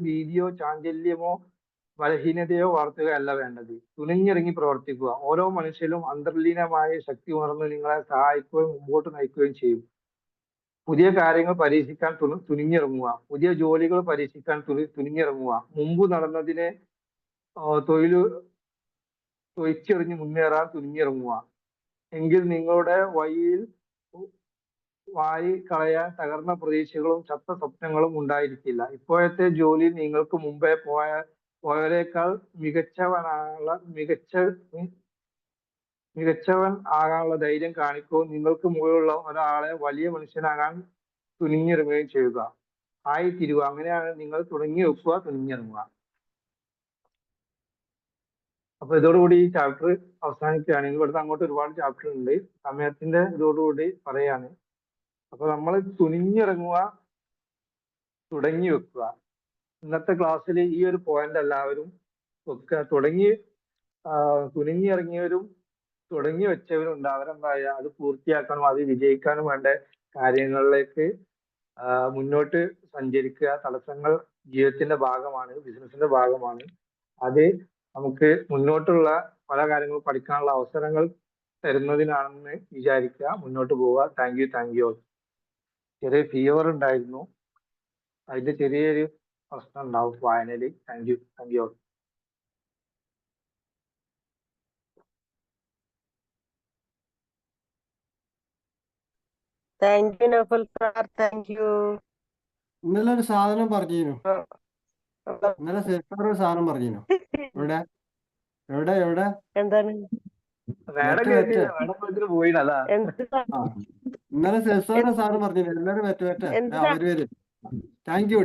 ഭീതിയോ ചാഞ്ചല്യമോ ബലഹീനതയോ വളർത്തുകയല്ല വേണ്ടത്. തുനിഞ്ഞിറങ്ങി പ്രവർത്തിക്കുക. ഓരോ മനുഷ്യരും അന്തർലീനമായ ശക്തി ഉണർന്ന് നിങ്ങളെ സഹായിക്കുകയും മുമ്പോട്ട് നയിക്കുകയും ചെയ്യും. പുതിയ കാര്യങ്ങൾ പരീക്ഷിക്കാൻ തുനിഞ്ഞിറങ്ങുക. പുതിയ ജോലികൾ പരീക്ഷിക്കാൻ തുനിഞ്ഞിറങ്ങുക. മുമ്പ് നടന്നതിനെ തൊഴിച്ചെറിഞ്ഞ് മുന്നേറാൻ തുനിഞ്ഞിറങ്ങുക. എങ്കിൽ നിങ്ങളുടെ വഴിയിൽ വാരി കളയാൻ തകർന്ന പ്രതീക്ഷകളും ചത്ത സ്വപ്നങ്ങളും ഉണ്ടായിരിക്കില്ല. ഇപ്പോഴത്തെ ജോലി നിങ്ങൾക്ക് മുമ്പേ പോയവരെക്കാൾ മികച്ചവൻ ആകാനുള്ള ധൈര്യം കാണിക്കൂ. നിങ്ങൾക്ക് മുകളിലുള്ള ഒരാളെ വലിയ മനുഷ്യനാകാൻ തുനിഞ്ഞിറങ്ങുകയും ചെയ്യുക. ആയിത്തീരുക. അങ്ങനെയാണ് നിങ്ങൾ തുടങ്ങി വെക്കുക, തുനിഞ്ഞിറങ്ങുക. അപ്പൊ ഇതോടുകൂടി ഈ ചാപ്റ്റർ അവസാനിക്കുകയാണ്. ഇവിടുത്തെ അങ്ങോട്ട് ഒരുപാട് ചാപ്റ്റർ ഉണ്ട്. സമയത്തിന്റെ ഇതോടുകൂടി പറയാണ്. അപ്പൊ നമ്മൾ തുനിഞ്ഞിറങ്ങുക, തുടങ്ങി വെക്കുക. ഇന്നത്തെ ക്ലാസ്സിൽ ഈ ഒരു പോയിന്റ് എല്ലാവരും വെക്കുക. തുനിഞ്ഞിറങ്ങിയവരും തുടങ്ങി വെച്ചവരും ഉണ്ട്. അവരെന്താ അത് പൂർത്തിയാക്കാനും അത് വിജയിക്കാനും വേണ്ട കാര്യങ്ങളിലേക്ക് മുന്നോട്ട് സഞ്ചരിക്കുക. തടസ്സങ്ങൾ ജീവിതത്തിന്റെ ഭാഗമാണ്, ബിസിനസിന്റെ ഭാഗമാണ്. അത് നമുക്ക് മുന്നോട്ടുള്ള പല കാര്യങ്ങളും പഠിക്കാനുള്ള അവസരങ്ങൾ തരുന്നതിനാണെന്ന് വിചാരിക്കുക. മുന്നോട്ട് പോവുക. Thank you. ചെറിയ ഫീവർ ഉണ്ടായിരുന്നു, അതിന്റെ ചെറിയൊരു പ്രശ്നം ഉണ്ടാവും വായനയിൽ. Thank you. Thank you Naufal sir, thank you. ഇന്നലെ ഒരു സാധനം പറഞ്ഞിരുന്നു. ഇന്നലെ സെഫർ ഒരു സാധനം പറഞ്ഞിരുന്നു. എവിടെ എവിടെ എവിടെ എന്താണ്? മേഡം കേട്ടില്ല, മേഡം പോയിട്ട് പോയിനതാ. ആ ഇന്നലെ സെഫർ സാധനം പറഞ്ഞിരുന്നു. എല്ലാവരും വരും. Thank you.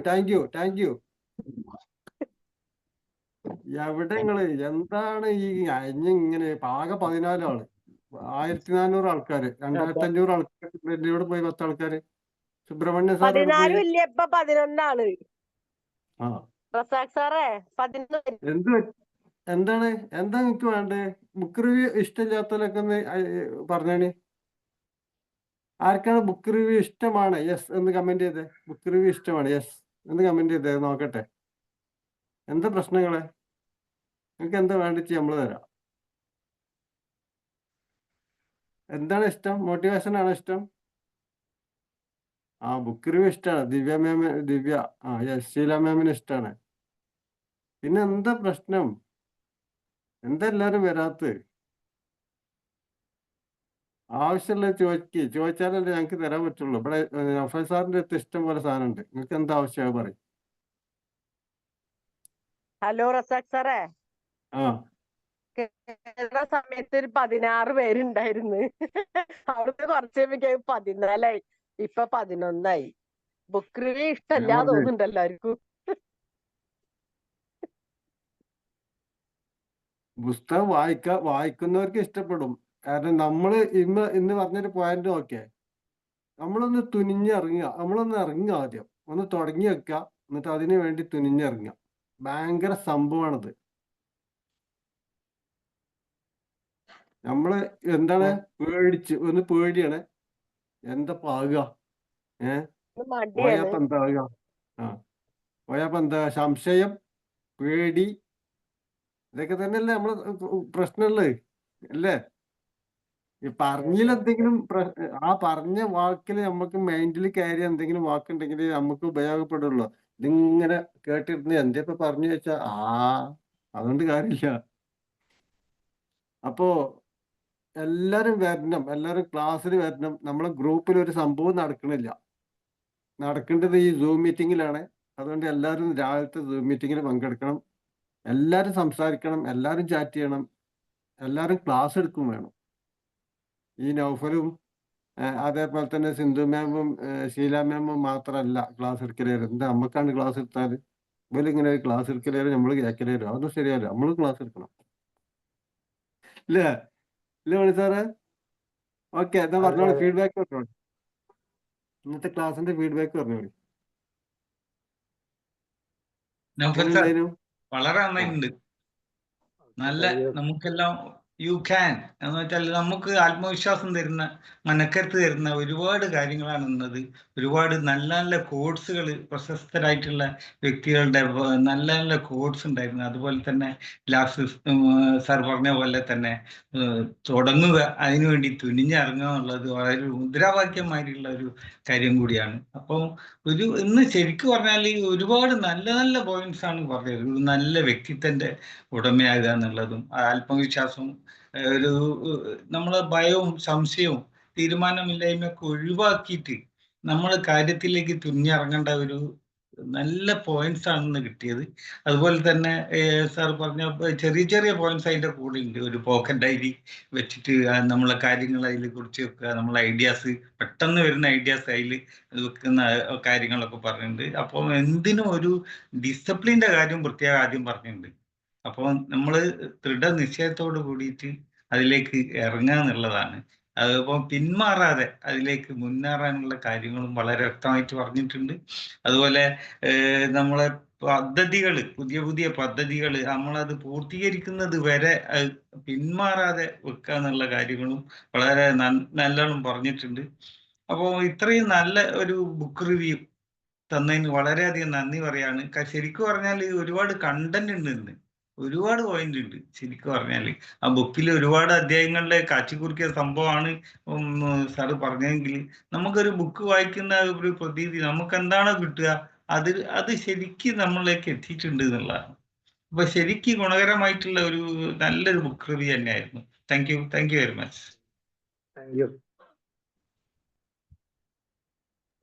എവിടെ നിങ്ങള് എന്താണ് ഈ ഇങ്ങനെ ആകെ 14 ആള്, 1400 ആൾക്കാര്, 2500 ആൾക്കാർ. ഡൽഹിയോട് പോയി 10 ആൾക്കാര്. സുബ്രഹ്മണ്യ സാർ 14 ഇല്ല, ഇപ്പൊ 11 ആ റസാഖ് സാറേ 11. എന്താണ് നിങ്ങക്ക് വേണ്ടേ? ബുക്ക് റിവ്യൂ ഇഷ്ടമില്ലാത്തവരൊക്കെ ഒന്ന് പറഞ്ഞാണ്. ആർക്കാണ് ബുക്ക് റിവ്യൂ ഇഷ്ടമാണ് യെസ് എന്ന് കമന്റ് ചെയ്തേ. ബുക്ക് റിവ്യൂ ഇഷ്ടമാണ് യെസ് എന്ന് കമന്റ് ചെയ്തേ, നോക്കട്ടെ. എന്താ പ്രശ്നങ്ങളെ? നിങ്ങൾക്ക് എന്താ വേണ്ടിച്ച് നമ്മള് തരാം. എന്താണ് ഇഷ്ടം? മോട്ടിവേഷൻ ആണോ ഇഷ്ടം? ആ ബുക്ക് റിവ്യൂ ഇഷ്ടമാണ്. ദിവ്യ യെസ്. ഷീല മാമിന് ഇഷ്ടമാണ്. പിന്നെ എന്താ പ്രശ്നം? എന്താ എല്ലാരും വരാത്ത? ആവശ്യമുള്ള ചോദിച്ചാലല്ലേ ഞങ്ങൾക്ക് തരാൻ പറ്റുള്ളൂ. ഇവിടെ നൗഫൽ സാറിന്റെ അടുത്ത് ഇഷ്ടം പോലെ സാധനം ഉണ്ട്. നിങ്ങൾക്ക് എന്താ ആവശ്യം പറയും. ഹലോ റസാഖ് സാറേ, കേരള സമയത്ത് ഒരു 16 പേരുണ്ടായിരുന്നു. അവിടുത്തെ കുറച്ച് കഴിയുമ്പോ 14 ഇപ്പൊ 11. ബുക്ക് റിവ്യൂ ഇഷ്ടമല്ല തോന്നുന്നുണ്ട് എല്ലാവർക്കും. പുസ്തകം വായിക്കുന്നവർക്ക് ഇഷ്ടപ്പെടും. കാരണം നമ്മള് ഇന്ന് പറഞ്ഞൊരു പോയിന്റ് നോക്കിയേ. നമ്മളൊന്ന് തുനിഞ്ഞിറങ്ങുക. നമ്മളൊന്ന് ഇറങ്ങുക, ആദ്യം ഒന്ന് തുടങ്ങി വെക്കുക, എന്നിട്ട് അതിനു വേണ്ടി തുനിഞ്ഞിറങ്ങുക. ഭയങ്കര സംഭവമാണത്. നമ്മള് എന്താണ് പേടിയാണ്. എന്താ ആകുക? പോയപ്പോ എന്താ ആകുക? പോയപ്പോ എന്താ? സംശയം, പേടി, ഇതൊക്കെ തന്നെയല്ലേ നമ്മള് പ്രശ്നമുള്ളത് അല്ലേ? ഈ പറഞ്ഞിലെന്തെങ്കിലും ആ പറഞ്ഞ വാക്കിൽ നമുക്ക് മൈൻഡിൽ കയറിയ എന്തെങ്കിലും വാക്കുണ്ടെങ്കിൽ നമുക്ക് ഉപയോഗപ്പെടുള്ളൂ. ഇതിങ്ങനെ കേട്ടിരുന്ന് എന്തിപ്പോ പറഞ്ഞു വെച്ചാ അതുകൊണ്ട് കാര്യമില്ല. അപ്പോ എല്ലാരും വരണം, എല്ലാരും ക്ലാസ്സിൽ വരണം. നമ്മളെ ഗ്രൂപ്പിൽ ഒരു സംഭവം നടക്കേണ്ടത് ഈ സൂം മീറ്റിങ്ങിലാണ്. അതുകൊണ്ട് എല്ലാവരും രാവിലത്തെ സൂം മീറ്റിങ്ങിൽ പങ്കെടുക്കണം. എല്ലാരും സംസാരിക്കണം, എല്ലാരും ചാറ്റ് ചെയ്യണം, എല്ലാരും ക്ലാസ് എടുക്കും വേണം. ഈ നൗഫലും അതേപോലെ തന്നെ സിന്ധു മാമും ഷീല മാമും മാത്രമല്ല ക്ലാസ് എടുക്കലേരും. എന്താ നമ്മക്കാണ് ക്ലാസ് എടുത്താല് ഇവരിങ്ങനെ ക്ലാസ് എടുക്കലേരും നമ്മൾ കേൾക്കലേരും? അതൊന്നും ശരിയല്ല. നമ്മൾ ക്ലാസ് എടുക്കണം. ഇല്ലേ മണി സാറേ? ഓക്കെ, എന്താ പറഞ്ഞോളൂ. ഫീഡ്ബാക്ക് പറഞ്ഞോളൂ. ഇന്നത്തെ ക്ലാസിന്റെ ഫീഡ്ബാക്ക് പറഞ്ഞോളൂ. വളരെ നന്നായിട്ടുണ്ട്. നല്ല നമുക്കെല്ലാം യു ക്യാൻ എന്ന് വെച്ചാൽ നമുക്ക് ആത്മവിശ്വാസം തരുന്ന, മനക്കരുത്ത് തരുന്ന ഒരുപാട് കാര്യങ്ങളാണ് ഇന്നത്. ഒരുപാട് നല്ല നല്ല കോഴ്സുകൾ, പ്രശസ്തരായിട്ടുള്ള വ്യക്തികളുടെ നല്ല നല്ല കോഴ്സ് ഉണ്ടായിരുന്നു. അതുപോലെ തന്നെ ലാസ്റ്റ് സാർ പറഞ്ഞ പോലെ തന്നെ തുടങ്ങുക, അതിനുവേണ്ടി തുനിഞ്ഞിറങ്ങുക എന്നുള്ളത് വളരെ മുദ്രാവാക്യമായിട്ടുള്ള ഒരു കാര്യം കൂടിയാണ്. അപ്പോൾ ഇന്ന് ശരിക്കും പറഞ്ഞാൽ ഒരുപാട് നല്ല നല്ല പോയിന്റ്സ് ആണ് പറഞ്ഞത്. ഒരു നല്ല വ്യക്തിത്വന്റെ ഉടമയാകുക എന്നുള്ളതും ആത്മവിശ്വാസവും ഒരു നമ്മളെ ഭയവും സംശയവും തീരുമാനമില്ലായ്മയൊക്കെ ഒഴിവാക്കിയിട്ട് നമ്മൾ കാര്യത്തിലേക്ക് തുനിഞ്ഞിറങ്ങേണ്ട ഒരു നല്ല പോയിന്റ്സ് ആണെന്ന് കിട്ടിയത്. അതുപോലെ തന്നെ സാർ പറഞ്ഞ ചെറിയ ചെറിയ പോയിന്റ്സ് അതിൻ്റെ കൂടെ ഉണ്ട്. ഒരു പോക്കറ്റ് ഡയറി വെച്ചിട്ട് നമ്മളെ കാര്യങ്ങൾ അതിൽ കുറിച്ച് വെക്കുക, നമ്മളെ ഐഡിയാസ്, പെട്ടെന്ന് വരുന്ന ഐഡിയാസ് അതിൽ വെക്കുന്ന കാര്യങ്ങളൊക്കെ പറഞ്ഞിട്ടുണ്ട്. അപ്പോൾ എന്തിനും ഒരു ഡിസിപ്ലിൻ്റെ കാര്യം പ്രത്യേകം ആദ്യം പറഞ്ഞിട്ടുണ്ട്. അപ്പോൾ നമ്മൾ ദൃഢനിശ്ചയത്തോട് കൂടിയിട്ട് അതിലേക്ക് ഇറങ്ങുക എന്നുള്ളതാണ്. അതിപ്പോൾ പിന്മാറാതെ അതിലേക്ക് മുന്നേറാനുള്ള കാര്യങ്ങളും വളരെ വ്യക്തമായിട്ട് പറഞ്ഞിട്ടുണ്ട്. അതുപോലെ നമ്മളെ പദ്ധതികൾ, പുതിയ പുതിയ പദ്ധതികൾ നമ്മളത് പൂർത്തീകരിക്കുന്നത് വരെ പിന്മാറാതെ വെക്കുക എന്നുള്ള കാര്യങ്ങളും വളരെ നല്ലോണം പറഞ്ഞിട്ടുണ്ട്. അപ്പോൾ ഇത്രയും നല്ല ഒരു ബുക്ക് റിവ്യൂ തന്നതിന് വളരെയധികം നന്ദി പറയാണ്. ശരിക്കും പറഞ്ഞാൽ ഒരുപാട് കണ്ടന്റ് ഉണ്ട് ഇന്ന്, ഒരുപാട് പോയിന്റ് ഉണ്ട്. ശരിക്കും പറഞ്ഞാൽ ആ ബുക്കിൽ ഒരുപാട് അധ്യായങ്ങളിലെ കാച്ചിക്കുറുക്കിയ സംഭവമാണ് സാറ് പറഞ്ഞതെങ്കിൽ നമുക്കൊരു ബുക്ക് വായിക്കുന്ന ഒരു പ്രതീതി, നമുക്ക് എന്താണോ കിട്ടുക അത് ശരിക്കും നമ്മളിലേക്ക് എത്തിയിട്ടുണ്ട് എന്നുള്ളതാണ്. അപ്പൊ ശരിക്കും ഗുണകരമായിട്ടുള്ള ഒരു നല്ലൊരു ബുക്ക് റിവ്യൂ തന്നെയായിരുന്നു. Thank you very much. Thank you.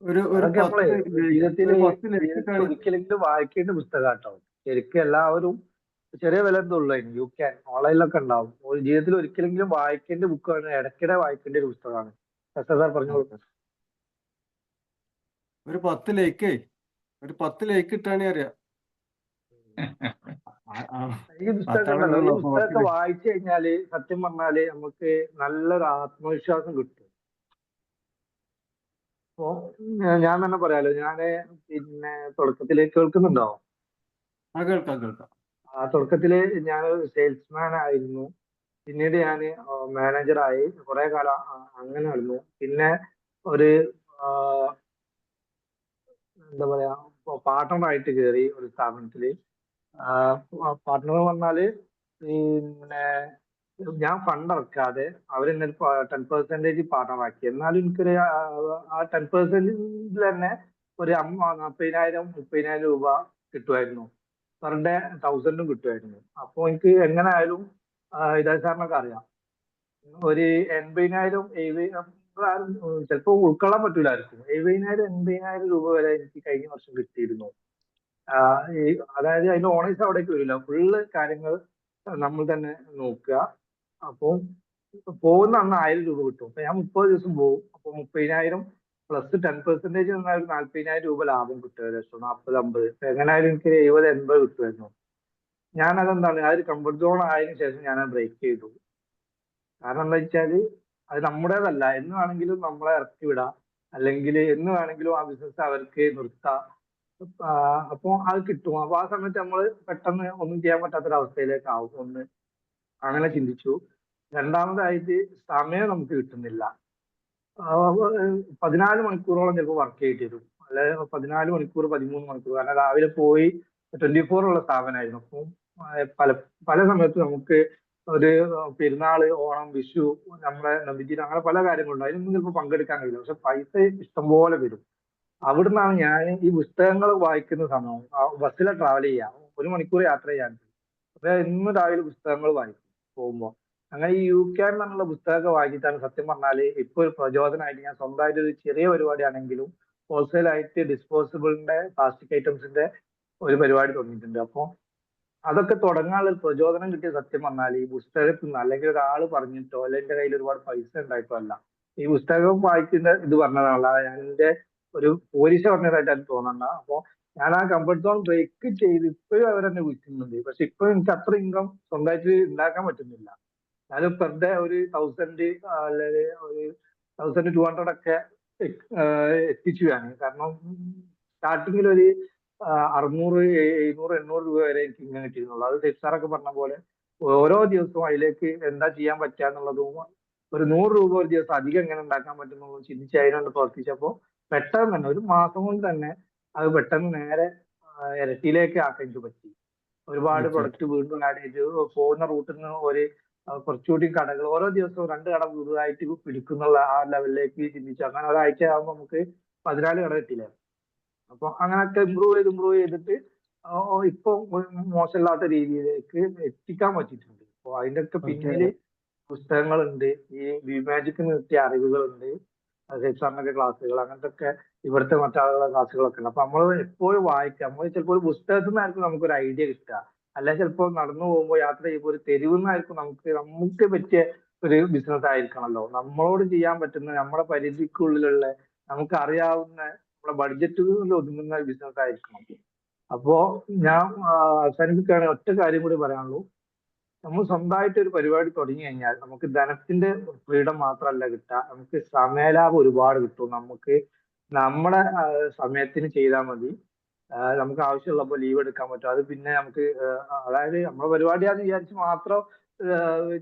ഒരു അതൊക്കെ നമ്മളെ ജീവിതത്തിൽ ലെഫ്റ്റ് ഒരിക്കലെങ്കിലും വായിക്കേണ്ട പുസ്തകം കേട്ടോ. ശരിക്കും എല്ലാവരും ചെറിയ വില എന്തുള്ളൂ യു ക്യാൻ ഓൺലൈനിലൊക്കെ ഉണ്ടാവും. ഒരു ജീവിതത്തിൽ ഒരിക്കലെങ്കിലും വായിക്കേണ്ട ബുക്കാണ്, ഇടയ്ക്കിടെ വായിക്കേണ്ട ഒരു പുസ്തകമാണ്. സാർ പറഞ്ഞോളൂ. ഒരു 10 ലൈക്ക് ഇട്ടാണേ അറിയാം. ഈ പുസ്തകം ഉണ്ടല്ലോ, ഈ പുസ്തകമൊക്കെ വായിച്ചു കഴിഞ്ഞാല് സത്യം പറഞ്ഞാല് നമുക്ക് നല്ലൊരു ആത്മവിശ്വാസം കിട്ടും. അപ്പോ ഞാൻ തന്നെ പറയാലോ, ഞാന് പിന്നെ തുടക്കത്തില് കേൾക്കുന്നുണ്ടോ? കേൾക്കാം. ആ തുടക്കത്തില് ഞാൻ സെയിൽസ്മാൻ ആയിരുന്നു. പിന്നീട് ഞാൻ മാനേജറായി കുറെ കാലം അങ്ങനെ നടന്നു. പിന്നെ ഒരു എന്താ പറയാ പാർട്ട്ണറായിട്ട് കയറി ഒരു സ്ഥാപനത്തില്. പാർട്ട്ണർ പറഞ്ഞാല് പിന്നെ ഞാൻ ഫണ്ട് ഇറക്കാതെ അവരെന്നെ 10% പാർട്ട്ണറാക്കി. എന്നാലും എനിക്കൊരു ആ 10% തന്നെ ഒരു 40,000-30,000 രൂപ കിട്ടുമായിരുന്നു. പെർ ഡേ 1,000 കിട്ടുമായിരുന്നു. അപ്പൊ എനിക്ക് എങ്ങനെ ആയാലും ഹിദായത്ത് സാറിനൊക്കെ അറിയാം, ഒരു 80,000 ചിലപ്പോൾ ഉൾക്കൊള്ളാൻ പറ്റൂലായിരിക്കും. 70,000-80,000 രൂപ വരെ എനിക്ക് കഴിഞ്ഞ വർഷം കിട്ടിയിരുന്നു. അതായത് അതിന്റെ ഓണേഴ്സ് അവിടേക്ക് വരില്ല, ഫുള്ള് കാര്യങ്ങൾ നമ്മൾ തന്നെ നോക്കുക. അപ്പോൾ പോകുന്ന അന്ന് 1,000 രൂപ കിട്ടും. അപ്പൊ ഞാൻ 30 ദിവസം പോകും. അപ്പൊ 30,000 പ്ലസ് 10% നിന്നാൽ 40,000 രൂപ ലാഭം കിട്ടും. ഏകദേശം 40-50 എങ്ങനെയായാലും എനിക്ക് 70-80 കിട്ടുമായിരുന്നു. ഞാൻ അതെന്താണ് ആ ഒരു കംഫർട്ട് സോൺ ആയതിനു ശേഷം ഞാൻ ബ്രേക്ക് ചെയ്തു. കാരണം എന്താ വെച്ചാല് അത് നമ്മുടേതല്ല. എന്ന് വേണമെങ്കിലും നമ്മളെ ഇറക്കി വിടാം, അല്ലെങ്കിൽ എന്ന് വേണമെങ്കിലും ആ ബിസിനസ് അവർക്ക് നിർത്താം. അപ്പൊ അത് കിട്ടും. അപ്പൊ ആ സമയത്ത് നമ്മൾ പെട്ടെന്ന് ഒന്നും ചെയ്യാൻ പറ്റാത്തൊരവസ്ഥയിലേക്ക് ആവും. ഒന്ന് അങ്ങനെ ചിന്തിച്ചു. രണ്ടാമതായിട്ട് സമയം നമുക്ക് കിട്ടുന്നില്ല. 14 മണിക്കൂറോളം ചിലപ്പോൾ വർക്ക് ചെയ്യേണ്ടി വരും, അല്ലെ 14 മണിക്കൂർ 13 മണിക്കൂർ. കാരണം രാവിലെ പോയി 24 ഉള്ള സ്ഥാപനമായിരുന്നു. അപ്പം പല സമയത്ത് നമുക്ക് ഒരു പെരുന്നാള്, ഓണം, വിഷു, നമ്മളെ നബിദിനം, അങ്ങനെ പല കാര്യങ്ങളുണ്ട്. അതിനൊന്നും ചിലപ്പോൾ പങ്കെടുക്കാൻ കഴിയില്ല. പക്ഷെ പൈസ ഇഷ്ടംപോലെ വരും. അവിടുന്നാണ് ഞാൻ ഈ പുസ്തകങ്ങൾ വായിക്കുന്ന സമയം. ബസ്സിലെ ട്രാവൽ ചെയ്യാം, 1 മണിക്കൂർ യാത്ര ചെയ്യാൻ. അപ്പൊ ഇന്ന് രാവിലെ പുസ്തകങ്ങൾ വായിക്കും പോകുമ്പോ. അങ്ങനെ ഈ യു ക്യാൻ എന്നുള്ള പുസ്തകമൊക്കെ വായിച്ചിട്ടാണ് സത്യം പറഞ്ഞാല് ഇപ്പൊ ഒരു പ്രചോദനമായിട്ട് ഞാൻ സ്വന്തമായിട്ട് ഒരു ചെറിയ പരിപാടിയാണെങ്കിലും ഹോൾസെയിൽ ആയിട്ട് ഡിസ്പോസിബിളിന്റെ പ്ലാസ്റ്റിക് ഐറ്റംസിന്റെ ഒരു പരിപാടി തുടങ്ങിയിട്ടുണ്ട്. അപ്പൊ അതൊക്കെ തുടങ്ങാനുള്ള ഒരു പ്രചോദനം കിട്ടിയ സത്യം പറഞ്ഞാൽ ഈ പുസ്തകത്തിൽ നിന്ന്, അല്ലെങ്കിൽ ഒരാൾ പറഞ്ഞിട്ടോ അല്ലെങ്കിൽ എന്റെ കയ്യിൽ ഒരുപാട് പൈസ ഉണ്ടായിട്ടോ അല്ല, ഈ പുസ്തകം വായിക്കുന്ന ഇത് പറഞ്ഞതല്ല. ഞാൻ എന്റെ ഒരു പോലീസ് പറഞ്ഞതായിട്ട് എനിക്ക് തോന്നണ്ട. അപ്പൊ ഞാൻ ആ കംഫർട്ട് സോൺ ബ്രേക്ക് ചെയ്ത് ഇപ്പോഴും അവരെന്നെ വിളിക്കുന്നുണ്ട്. പക്ഷെ ഇപ്പൊ എനിക്ക് അത്ര ഇൻകം സ്വന്തമായിട്ട് ഉണ്ടാക്കാൻ പറ്റുന്നില്ല. ഞാൻ പെർ ഡേ ഒരു 1,000 അല്ലെങ്കിൽ ഒരു 1,200 ഒക്കെ എത്തിച്ചു ഞാൻ. കാരണം സ്റ്റാർട്ടിങ്ങിൽ ഒരു 600, 700, 800 രൂപ വരെ എനിക്ക് ഇങ്ങനെ കിട്ടിയിരുന്നുള്ളൂ. അത് സെറ്റ് സാറൊക്കെ പറഞ്ഞ പോലെ ഓരോ ദിവസവും അതിലേക്ക് എന്താ ചെയ്യാൻ പറ്റുക എന്നുള്ളതും ഒരു 100 രൂപ ഒരു ദിവസം അധികം എങ്ങനെ ഉണ്ടാക്കാൻ പറ്റുന്നു ചിന്തിച്ച് അതിനോട് പ്രവർത്തിച്ചപ്പോൾ പെട്ടെന്ന് തന്നെ ഒരു മാസം കൊണ്ട് തന്നെ അത് പെട്ടെന്ന് നേരെ ഇരട്ടിയിലേക്ക് ആക്കാൻ എനിക്ക് പറ്റി. ഒരുപാട് പ്രൊഡക്റ്റ് വീണ്ടും ആഡ് ചെയ്ത് പോകുന്ന റൂട്ടിൽ നിന്ന് ഒരു കുറച്ചുകൂടി കടകൾ ഓരോ ദിവസവും 2 കട പുതുതായിട്ട് പിടിക്കുന്നുള്ള ആ ലെവലിലേക്ക് ചിന്തിച്ചു. അങ്ങനെ ഒരാഴ്ച ആകുമ്പോൾ നമുക്ക് 14 കട കിട്ടില്ലേ. അപ്പൊ അങ്ങനെയൊക്കെ ഇമ്പ്രൂവ് ചെയ്തിട്ട് ഇപ്പൊ മോശമില്ലാത്ത രീതിയിലേക്ക് എത്തിക്കാൻ പറ്റിയിട്ടുണ്ട്. അപ്പൊ അതിന്റെ ഒക്കെ പിന്നില് പുസ്തകങ്ങളുണ്ട്, ഈ വിമാജിക്ക് കിട്ടിയ അറിവുകളുണ്ട്, സാറിനൊക്കെ ക്ലാസ്സുകൾ, അങ്ങനത്തെ ഒക്കെ ഇവിടുത്തെ മറ്റാളുകളുടെ ക്ലാസ്സുകളൊക്കെ ഉണ്ട്. അപ്പൊ നമ്മൾ എപ്പോഴും വായിക്കുക. നമ്മൾ ചിലപ്പോൾ ഒരു പുസ്തകത്തിൽ നിന്നായിരിക്കും നമുക്കൊരു ഐഡിയ കിട്ടുക, അല്ലെങ്കിൽ ചിലപ്പോൾ നടന്നു പോകുമ്പോൾ യാത്ര ചെയ്യുമ്പോൾ ഒരു തെരുവിൽ നിന്നായിരിക്കും നമുക്ക് പറ്റിയ ഒരു ബിസിനസ് ആയിരിക്കണമല്ലോ. നമ്മളോട് ചെയ്യാൻ പറ്റുന്ന, നമ്മുടെ പരിധിക്കുള്ളിലുള്ള, നമുക്ക് അറിയാവുന്ന, നമ്മുടെ ബഡ്ജറ്റുകളിൽ ഒതുങ്ങുന്ന ബിസിനസ് ആയിരിക്കണം. അപ്പോ ഞാൻ അവസാനിപ്പിക്കുകയാണെങ്കിൽ ഒറ്റ കാര്യം കൂടി പറയാനുള്ളൂ. നമ്മൾ സ്വന്തമായിട്ട് ഒരു പരിപാടി തുടങ്ങി കഴിഞ്ഞാൽ നമുക്ക് ധനത്തിന്റെ ഫ്രീഡം മാത്രമല്ല കിട്ടുക, നമുക്ക് സമയലാഭം ഒരുപാട് കിട്ടും. നമുക്ക് നമ്മുടെ സമയത്തിന് ചെയ്താൽ മതി. നമുക്ക് ആവശ്യമുള്ളപ്പോൾ ലീവ് എടുക്കാൻ പറ്റും. അത് പിന്നെ നമുക്ക് അതായത് നമ്മുടെ പരിപാടിയാന്ന് വിചാരിച്ച് മാത്രം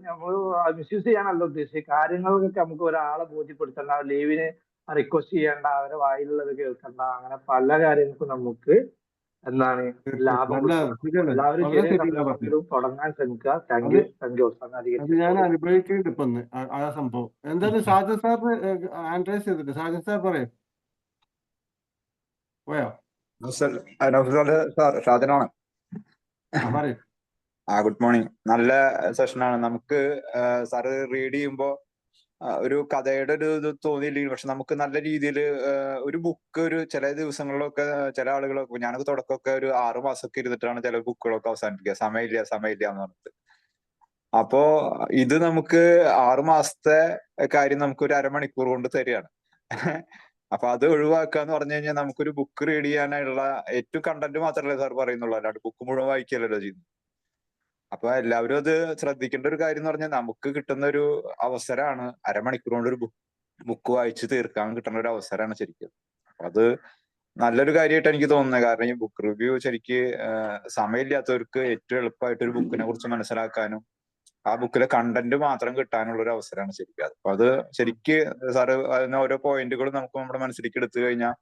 നമ്മൾ മിസ്യൂസ് ചെയ്യാനല്ല ഉദ്ദേശിച്ചത്. കാര്യങ്ങൾക്കൊക്കെ നമുക്ക് ഒരാളെ ബോധ്യപ്പെടുത്തണ്ട, ലീവിന് റിക്വസ്റ്റ് ചെയ്യേണ്ട, അവരെ വായിലുള്ളത് കേൾക്കണ്ട, അങ്ങനെ പല കാര്യങ്ങൾക്കും നമുക്ക് എന്താണ് ലാഭം കിട്ടും. എല്ലാവരും ചെറിയ സംരംഭത്തിലും തുടങ്ങാൻ ശ്രമിക്കുക. Thank you. ഞാൻ അനുഭവിക്കുന്നുണ്ട് ഇപ്പൊ ആ സംഭവം. എന്തായാലും സാജൻ സാറിന് ആൻഡ്രൈസ് ചെയ്തിട്ട് സാജൻ സാർ പറയും. പോയോ? ഷാജനാണ്. പറയും. Good morning. നല്ല സെഷനാണ്. നമുക്ക് സാറ് റീഡ് ചെയ്യുമ്പോ ഒരു കഥയുടെ ഒരു ഇത് തോന്നിയില്ലെങ്കിൽ, പക്ഷെ നമുക്ക് നല്ല രീതിയിൽ ഒരു ബുക്ക് ഒരു ചില ദിവസങ്ങളിലൊക്കെ ചില ആളുകളൊക്കെ, ഞാനൊക്കെ തുടക്കമൊക്കെ ഒരു 6 മാസമൊക്കെ ഇരുന്നിട്ടാണ് ചില ബുക്കുകളൊക്കെ അവസാനിപ്പിക്കുക. സമയമില്ല എന്ന് പറഞ്ഞിട്ട്. അപ്പോ ഇത് നമുക്ക് 6 മാസത്തെ കാര്യം നമുക്ക് ഒരു അരമണിക്കൂർ കൊണ്ട് തരികയാണ്. അപ്പൊ അത് ഒഴിവാക്കുക എന്ന് പറഞ്ഞു കഴിഞ്ഞാൽ നമുക്കൊരു ബുക്ക് റീഡ് ചെയ്യാനുള്ള ഏറ്റവും കണ്ടന്റ് മാത്രമല്ലേ സാർ പറയുന്നുള്ളൂ, അല്ലാണ്ട് ബുക്ക് മുഴുവൻ വായിക്കുകയല്ലല്ലോ ചെയ്യുന്നത്. അപ്പൊ എല്ലാവരും അത് ശ്രദ്ധിക്കേണ്ട ഒരു കാര്യം എന്ന് പറഞ്ഞാൽ നമുക്ക് കിട്ടുന്ന ഒരു അവസരമാണ്, അരമണിക്കൂർ കൊണ്ട് ഒരു ബുക്ക് വായിച്ച് തീർക്കാൻ കിട്ടുന്ന ഒരു അവസരമാണ് ശരിക്കും. അപ്പൊ അത് നല്ലൊരു കാര്യമായിട്ട് എനിക്ക് തോന്നുന്നത്. കാരണം ഈ ബുക്ക് റിവ്യൂ ശരിക്ക് സമയമില്ലാത്തവർക്ക് ഏറ്റവും എളുപ്പമായിട്ട് ഒരു ബുക്കിനെ കുറിച്ച് മനസ്സിലാക്കാനും ആ ബുക്കിലെ കണ്ടന്റ് മാത്രം കിട്ടാനുള്ള ഒരു അവസരമാണ് ശരിക്കും. അപ്പൊ അത് ശരിക്ക് സാറ് അതിന് ഓരോ പോയിന്റുകളും നമുക്ക് നമ്മുടെ മനസ്സിലേക്ക് എടുത്തു കഴിഞ്ഞാൽ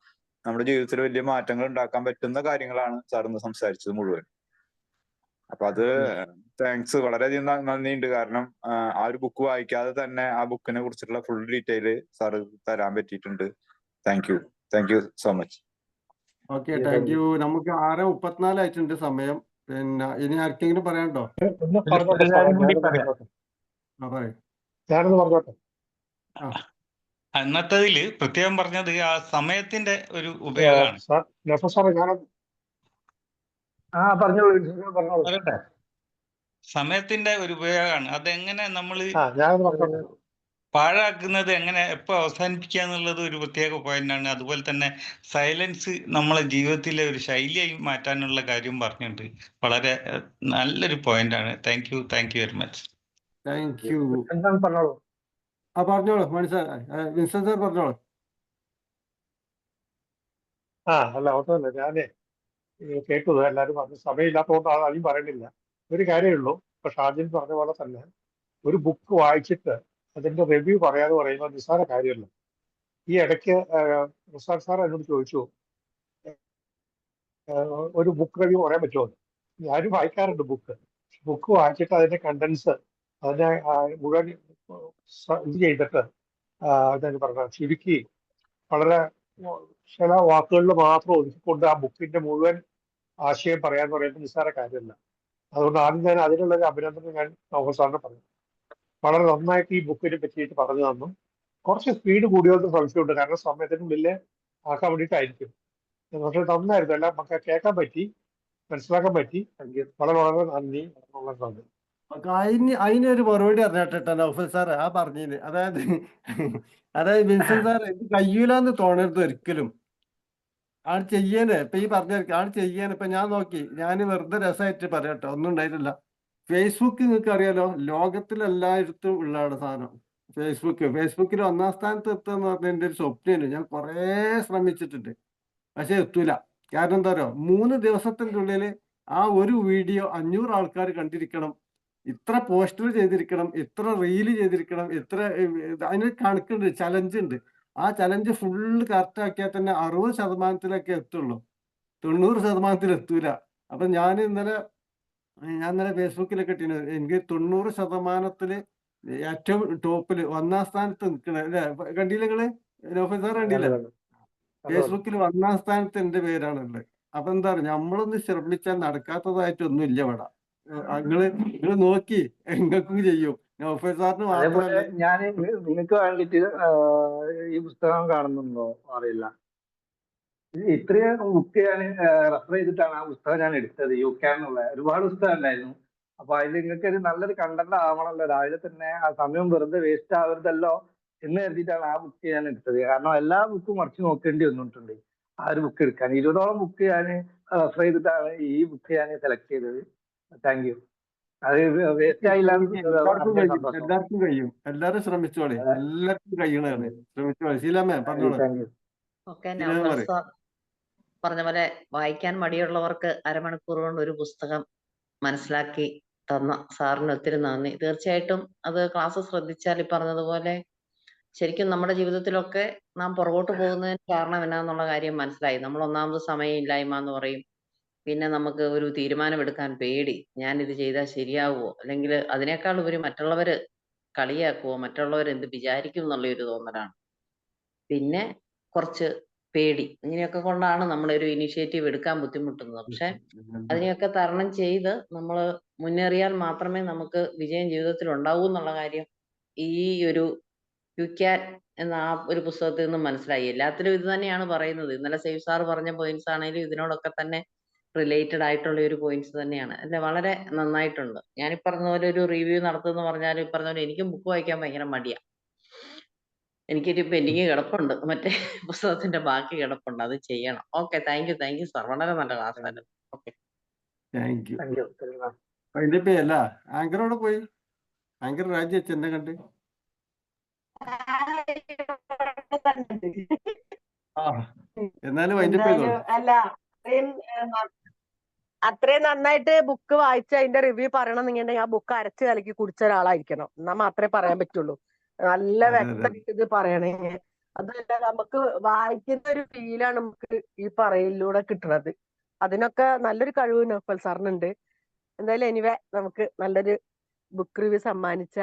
നമ്മുടെ ജീവിതത്തിൽ വലിയ മാറ്റങ്ങൾ ഉണ്ടാക്കാൻ പറ്റുന്ന കാര്യങ്ങളാണ് സാർ ഇന്ന് സംസാരിച്ചത് മുഴുവൻ. അപ്പൊ അത് താങ്ക്സ്, വളരെയധികം നന്ദിയുണ്ട്. കാരണം ആ ഒരു ബുക്ക് വായിക്കാതെ തന്നെ ആ ബുക്കിനെ കുറിച്ചുള്ള ഫുൾ ഡീറ്റെയിൽ സാറ് തരാൻ പറ്റിയിട്ടുണ്ട്. Thank you so much. Okay, thank you. നമുക്ക് 6:34 ആയിട്ടുണ്ട് സമയം. പിന്നെ ഇനി ആർക്കെങ്കിലും പറയാനുണ്ടോ? അന്നത്തതില് പ്രത്യേകം പറഞ്ഞത് ആ സമയത്തിന്റെ ഒരു ഉപയോഗമാണ്. പറയട്ടെ, സമയത്തിന്റെ ഒരു ഉപയോഗമാണ്. അതെങ്ങനെ നമ്മൾ പാഴാക്കുന്നത്, എങ്ങനെ എപ്പോൾ അവസാനിപ്പിക്കുക എന്നുള്ളത് ഒരു പ്രത്യേക പോയിന്റാണ്. അതുപോലെ തന്നെ സൈലൻസ് നമ്മളെ ജീവിതത്തിലെ ഒരു ശൈലിയായി മാറ്റാനുള്ള കാര്യം പറഞ്ഞിട്ടുണ്ട്. വളരെ നല്ലൊരു പോയിന്റാണ്. Thank you very much. Thank you. പറഞ്ഞോളൂ വിൻസൻ സാർ, പറഞ്ഞോളൂ. അല്ല ഒന്നുമില്ല, ഞാനേ കേട്ടത് എല്ലാവരും പറഞ്ഞു. സമയമില്ലാത്തതുകൊണ്ട് അധികം പറയുന്നില്ല. ഒരു കാര്യമുള്ളൂ. ഇപ്പൊ ഷാജിൻ പറഞ്ഞ പോലെ തന്നെ ഒരു ബുക്ക് വായിച്ചിട്ട് അതിന്റെ റിവ്യൂ പറയാതെ പറയുന്നത് നിസ്സാര കാര്യമല്ല. ഈ ഇടയ്ക്ക് നിസാർ സാർ എന്നോട് ചോദിച്ചു, ഒരു ബുക്ക് റിവ്യൂ പറയാൻ പറ്റുമോ? ഞാനും വായിക്കാറുണ്ട് ബുക്ക് വായിച്ചിട്ട് അതിന്റെ കണ്ടൻസ് അതിനെ മുഴുവൻ ഇത് ചെയ്തിട്ട് എന്താണ് പറഞ്ഞ ചുരുക്കി വളരെ ചില വാക്കുകളിൽ മാത്രം ഒതുക്കിക്കൊണ്ട് ആ ബുക്കിന്റെ മുഴുവൻ ആശയം പറയാന്ന് പറയുന്നത് നിസ്സാര കാര്യമല്ല. അതുകൊണ്ട് ആദ്യം ഞാൻ അതിനുള്ളൊരു അഭിനന്ദനം ഞാൻ നൗഫൽ സാറിനെ പറഞ്ഞു. വളരെ നന്നായിട്ട് ഈ ബുക്കിനെ പറ്റിയിട്ട് പറഞ്ഞു തന്നു. കുറച്ച് സ്പീഡ് കൂടിയോന്ന് സംശയമുണ്ട്, കാരണം സമയത്തിനുള്ളിൽ ആക്കാൻ വേണ്ടിയിട്ടായിരിക്കും. പക്ഷെ നന്നായിരുന്നു, എല്ലാം നമുക്ക് കേൾക്കാൻ പറ്റി, മനസ്സിലാക്കാൻ പറ്റി. വളരെ വളരെ നന്ദി. അതിനൊരു മറുപടി അറിഞ്ഞാട്ടെ നൗഫൽ സാർ ആ പറഞ്ഞതിന്. അതായത് വിൻസൻ സാർ ഇത് കഴിയൂലെന്ന് തോന്നരുത് ഒരിക്കലും. ആൾ ചെയ്യാന് ഇപ്പൊ ഈ പറഞ്ഞ ആൾ ചെയ്യാൻ ഇപ്പൊ ഞാൻ നോക്കി, ഞാൻ വെറുതെ രസമായിട്ട് പറയട്ടെ, ഒന്നും ഉണ്ടായിട്ടില്ല. ഫേസ്ബുക്ക് നിങ്ങൾക്ക് അറിയാലോ, ലോകത്തിലെല്ലായിടത്തും ഉള്ളതാണ് സാധനം. ഫേസ്ബുക്കിൽ 1-ാം സ്ഥാനത്ത് എത്തുക എന്ന് പറഞ്ഞ എൻ്റെ ഒരു സ്വപ്നമാണ്. ഞാൻ കുറേ ശ്രമിച്ചിട്ടുണ്ട്, പക്ഷെ എത്തൂല. കാരണം എന്താ പറയുക, 3 ദിവസത്തിൻ്റെ ഉള്ളിൽ ആ ഒരു വീഡിയോ 500 ആൾക്കാർ കണ്ടിരിക്കണം ഇത്ര പോസ്റ്റർ ചെയ്തിരിക്കണം, ഇത്ര റീല് ചെയ്തിരിക്കണം, ഇത്ര അതിന് കണക്കുണ്ട്, ചലഞ്ച് ഉണ്ട്. ആ ചലഞ്ച് ഫുള്ള് കറക്റ്റ് ആക്കിയാൽ തന്നെ 60% എത്തുള്ളൂ, 90% എത്തൂല. അപ്പൊ ഞാൻ ഇന്നലെ ഫേസ്ബുക്കിലൊക്കെ ഇട്ടിന്, എനിക്ക് 90% ഏറ്റവും ടോപ്പില് 1ാം സ്ഥാനത്ത് നിൽക്കണേ അല്ലെ, കണ്ടില്ല നിങ്ങള്? നൗഫൽ സാർ കണ്ടില്ല? ഫേസ്ബുക്കിൽ 1ാം സ്ഥാനത്ത് എന്റെ പേരാണുള്ളത്. അപ്പൊ എന്താ പറയുക, നമ്മളൊന്ന് ശ്രമിച്ചാൽ നടക്കാത്തതായിട്ടൊന്നും ഇല്ല ഇവിടെ. നിങ്ങള് നോക്കി എങ്ങൾക്കും ചെയ്യും. നൗഫൽ സാറിന് അതേപോലെ മാത്രമല്ല, ഞാൻ നിങ്ങൾക്ക് വേണ്ടിട്ട് ഈ പുസ്തകം കാണുന്നുണ്ടോ അറിയില്ല. ഇത്രയും ബുക്ക് ഞാൻ റെഫർ ചെയ്തിട്ടാണ് ആ പുസ്തകം ഞാൻ എടുത്തത്. UK എന്നുള്ള ഒരുപാട് പുസ്തകം ഉണ്ടായിരുന്നു. അപ്പൊ അതിൽ നിങ്ങൾക്ക് ഒരു നല്ലൊരു കണ്ടന്റ് ആവണമല്ലോ, രാവിലെ തന്നെ ആ സമയം വെറുതെ വേസ്റ്റ് ആവരുതല്ലോ എന്ന് കരുതിയിട്ടാണ് ആ ബുക്ക് ഞാൻ എടുത്തത്. കാരണം എല്ലാ ബുക്കും മറിച്ച് നോക്കേണ്ടി വന്നിട്ടുണ്ട് ആ ഒരു ബുക്ക് എടുക്കാൻ. 20ഓളം ബുക്ക് ഞാൻ റെഫർ ചെയ്തിട്ടാണ് ഈ ബുക്ക് ഞാൻ സെലക്ട് ചെയ്തത്. Thank you. അത് വേസ്റ്റ് ആയില്ല എല്ലാവർക്കും കഴിയും. എല്ലാരും ശ്രമിച്ചോളെ, എല്ലാവർക്കും കഴിയണതാണ്. ശ്രമിച്ചോളെ. ശീലാമേ പറഞ്ഞോളൂ. Thank you. Okay, Naufal sir പറഞ്ഞ പോലെ വായിക്കാൻ മടിയുള്ളവർക്ക് അരമണിക്കൂർ കൊണ്ട് ഒരു പുസ്തകം മനസ്സിലാക്കി തന്ന സാറിന് ഒത്തിരി നന്ദി. തീർച്ചയായിട്ടും അത് ക്ലാസ് ശ്രദ്ധിച്ചാൽ ഈ പറഞ്ഞതുപോലെ ശരിക്കും നമ്മുടെ ജീവിതത്തിലൊക്കെ നാം പുറകോട്ട് പോകുന്നതിന് കാരണം എന്നാന്നുള്ള കാര്യം മനസ്സിലായി. നമ്മൾ ഒന്നാമത് സമയമില്ലായ്മ എന്ന് പറയും, പിന്നെ നമുക്ക് ഒരു തീരുമാനമെടുക്കാൻ പേടി, ഞാൻ ഇത് ചെയ്താൽ ശരിയാവുമോ, അല്ലെങ്കിൽ അതിനേക്കാൾ ഉപരി മറ്റുള്ളവര് കളിയാക്കുവോ, മറ്റുള്ളവർ എന്ത് വിചാരിക്കും എന്നുള്ള ഒരു തോന്നലാണ്. പിന്നെ കുറച്ച് പേടി, ഇങ്ങനെയൊക്കെ കൊണ്ടാണ് നമ്മൾ ഒരു ഇനിഷ്യേറ്റീവ് എടുക്കാൻ ബുദ്ധിമുട്ടുന്നത്. പക്ഷെ അതിനെയൊക്കെ തരണം ചെയ്ത് നമ്മൾ മുന്നേറിയാൽ മാത്രമേ നമുക്ക് വിജയം ജീവിതത്തിൽ ഉണ്ടാവൂ എന്നുള്ള കാര്യം ഈ ഒരു യു ക്യാൻ എന്ന ആ ഒരു പുസ്തകത്തിൽ നിന്നും മനസ്സിലായി. എല്ലാത്തിലും ഇത് തന്നെയാണ് പറയുന്നത്. ഇന്നലെ സേവ് സാർ പറഞ്ഞ പോയിന്റ്സ് ആണെങ്കിലും ഇതിനോടൊക്കെ തന്നെ റിലേറ്റഡ് ആയിട്ടുള്ള ഒരു പോയിന്റ്സ് തന്നെയാണ്. അല്ലെ, വളരെ നന്നായിട്ടുണ്ട്. ഞാൻ ഈ പറഞ്ഞ പോലെ ഒരു റിവ്യൂ നടത്തുമെന്ന് പറഞ്ഞാൽ ഈ പറഞ്ഞ പോലെ എനിക്കും ബുക്ക് വായിക്കാൻ ഭയങ്കര മടിയാ. എനിക്കൊരു പെൻഡിങ് കിടപ്പുണ്ട്, മറ്റേ പുസ്തകത്തിന്റെ ബാക്കി കിടപ്പുണ്ട്, അത് ചെയ്യണം. ഓക്കെ, താങ്ക് യു സാർ, വളരെ നല്ല ക്ലാസ് ആയിരുന്നു. Okay, thank you. Thank U. അതിന്റെ പേരല്ല ആങ്കറോടെ പോയി, ആങ്കർ രാജിവെച്ച് എന്നെ കണ്ട്. എന്നാലും അതിന്റെ പേര് അല്ല, അത്രയും നന്നായിട്ട് ബുക്ക് വായിച്ച് അതിന്റെ റിവ്യൂ പറയണം എന്നുണ്ടെങ്കിൽ ആ ബുക്ക് അരച്ച് കലക്കി കുടിച്ച ഒരാളായിരിക്കണം, എന്നാ മാത്രമേ പറയാൻ പറ്റുള്ളൂ. നല്ല വ്യക്തമായിട്ട് ഇത് പറയണേ. അതല്ല, നമുക്ക് വായിക്കുന്ന ഒരു ഫീലാണ് നമുക്ക് ഈ പറയലിലൂടെ കിട്ടുന്നത്. അതിനൊക്കെ നല്ലൊരു കഴിവ് നൗഫൽ സാറിനുണ്ട്. എന്തായാലും എനിവേ, നമുക്ക് നല്ലൊരു ബുക്ക് റിവ്യൂ സമ്മാനിച്ച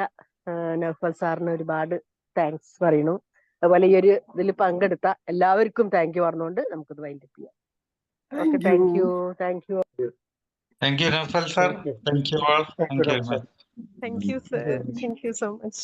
നൗഫൽ സാറിന് ഒരുപാട് താങ്ക്സ് പറയുന്നു. അതുപോലെ ഈ ഒരു ഇതിൽ പങ്കെടുത്ത എല്ലാവർക്കും താങ്ക് യു പറഞ്ഞുകൊണ്ട് നമുക്കിത് വൈൻഡപ്പ് ചെയ്യാം. Okay, thank you. Thank you, Nafal sir. Thank you all. Thank you very much. Thank you, sir. Thank you so much.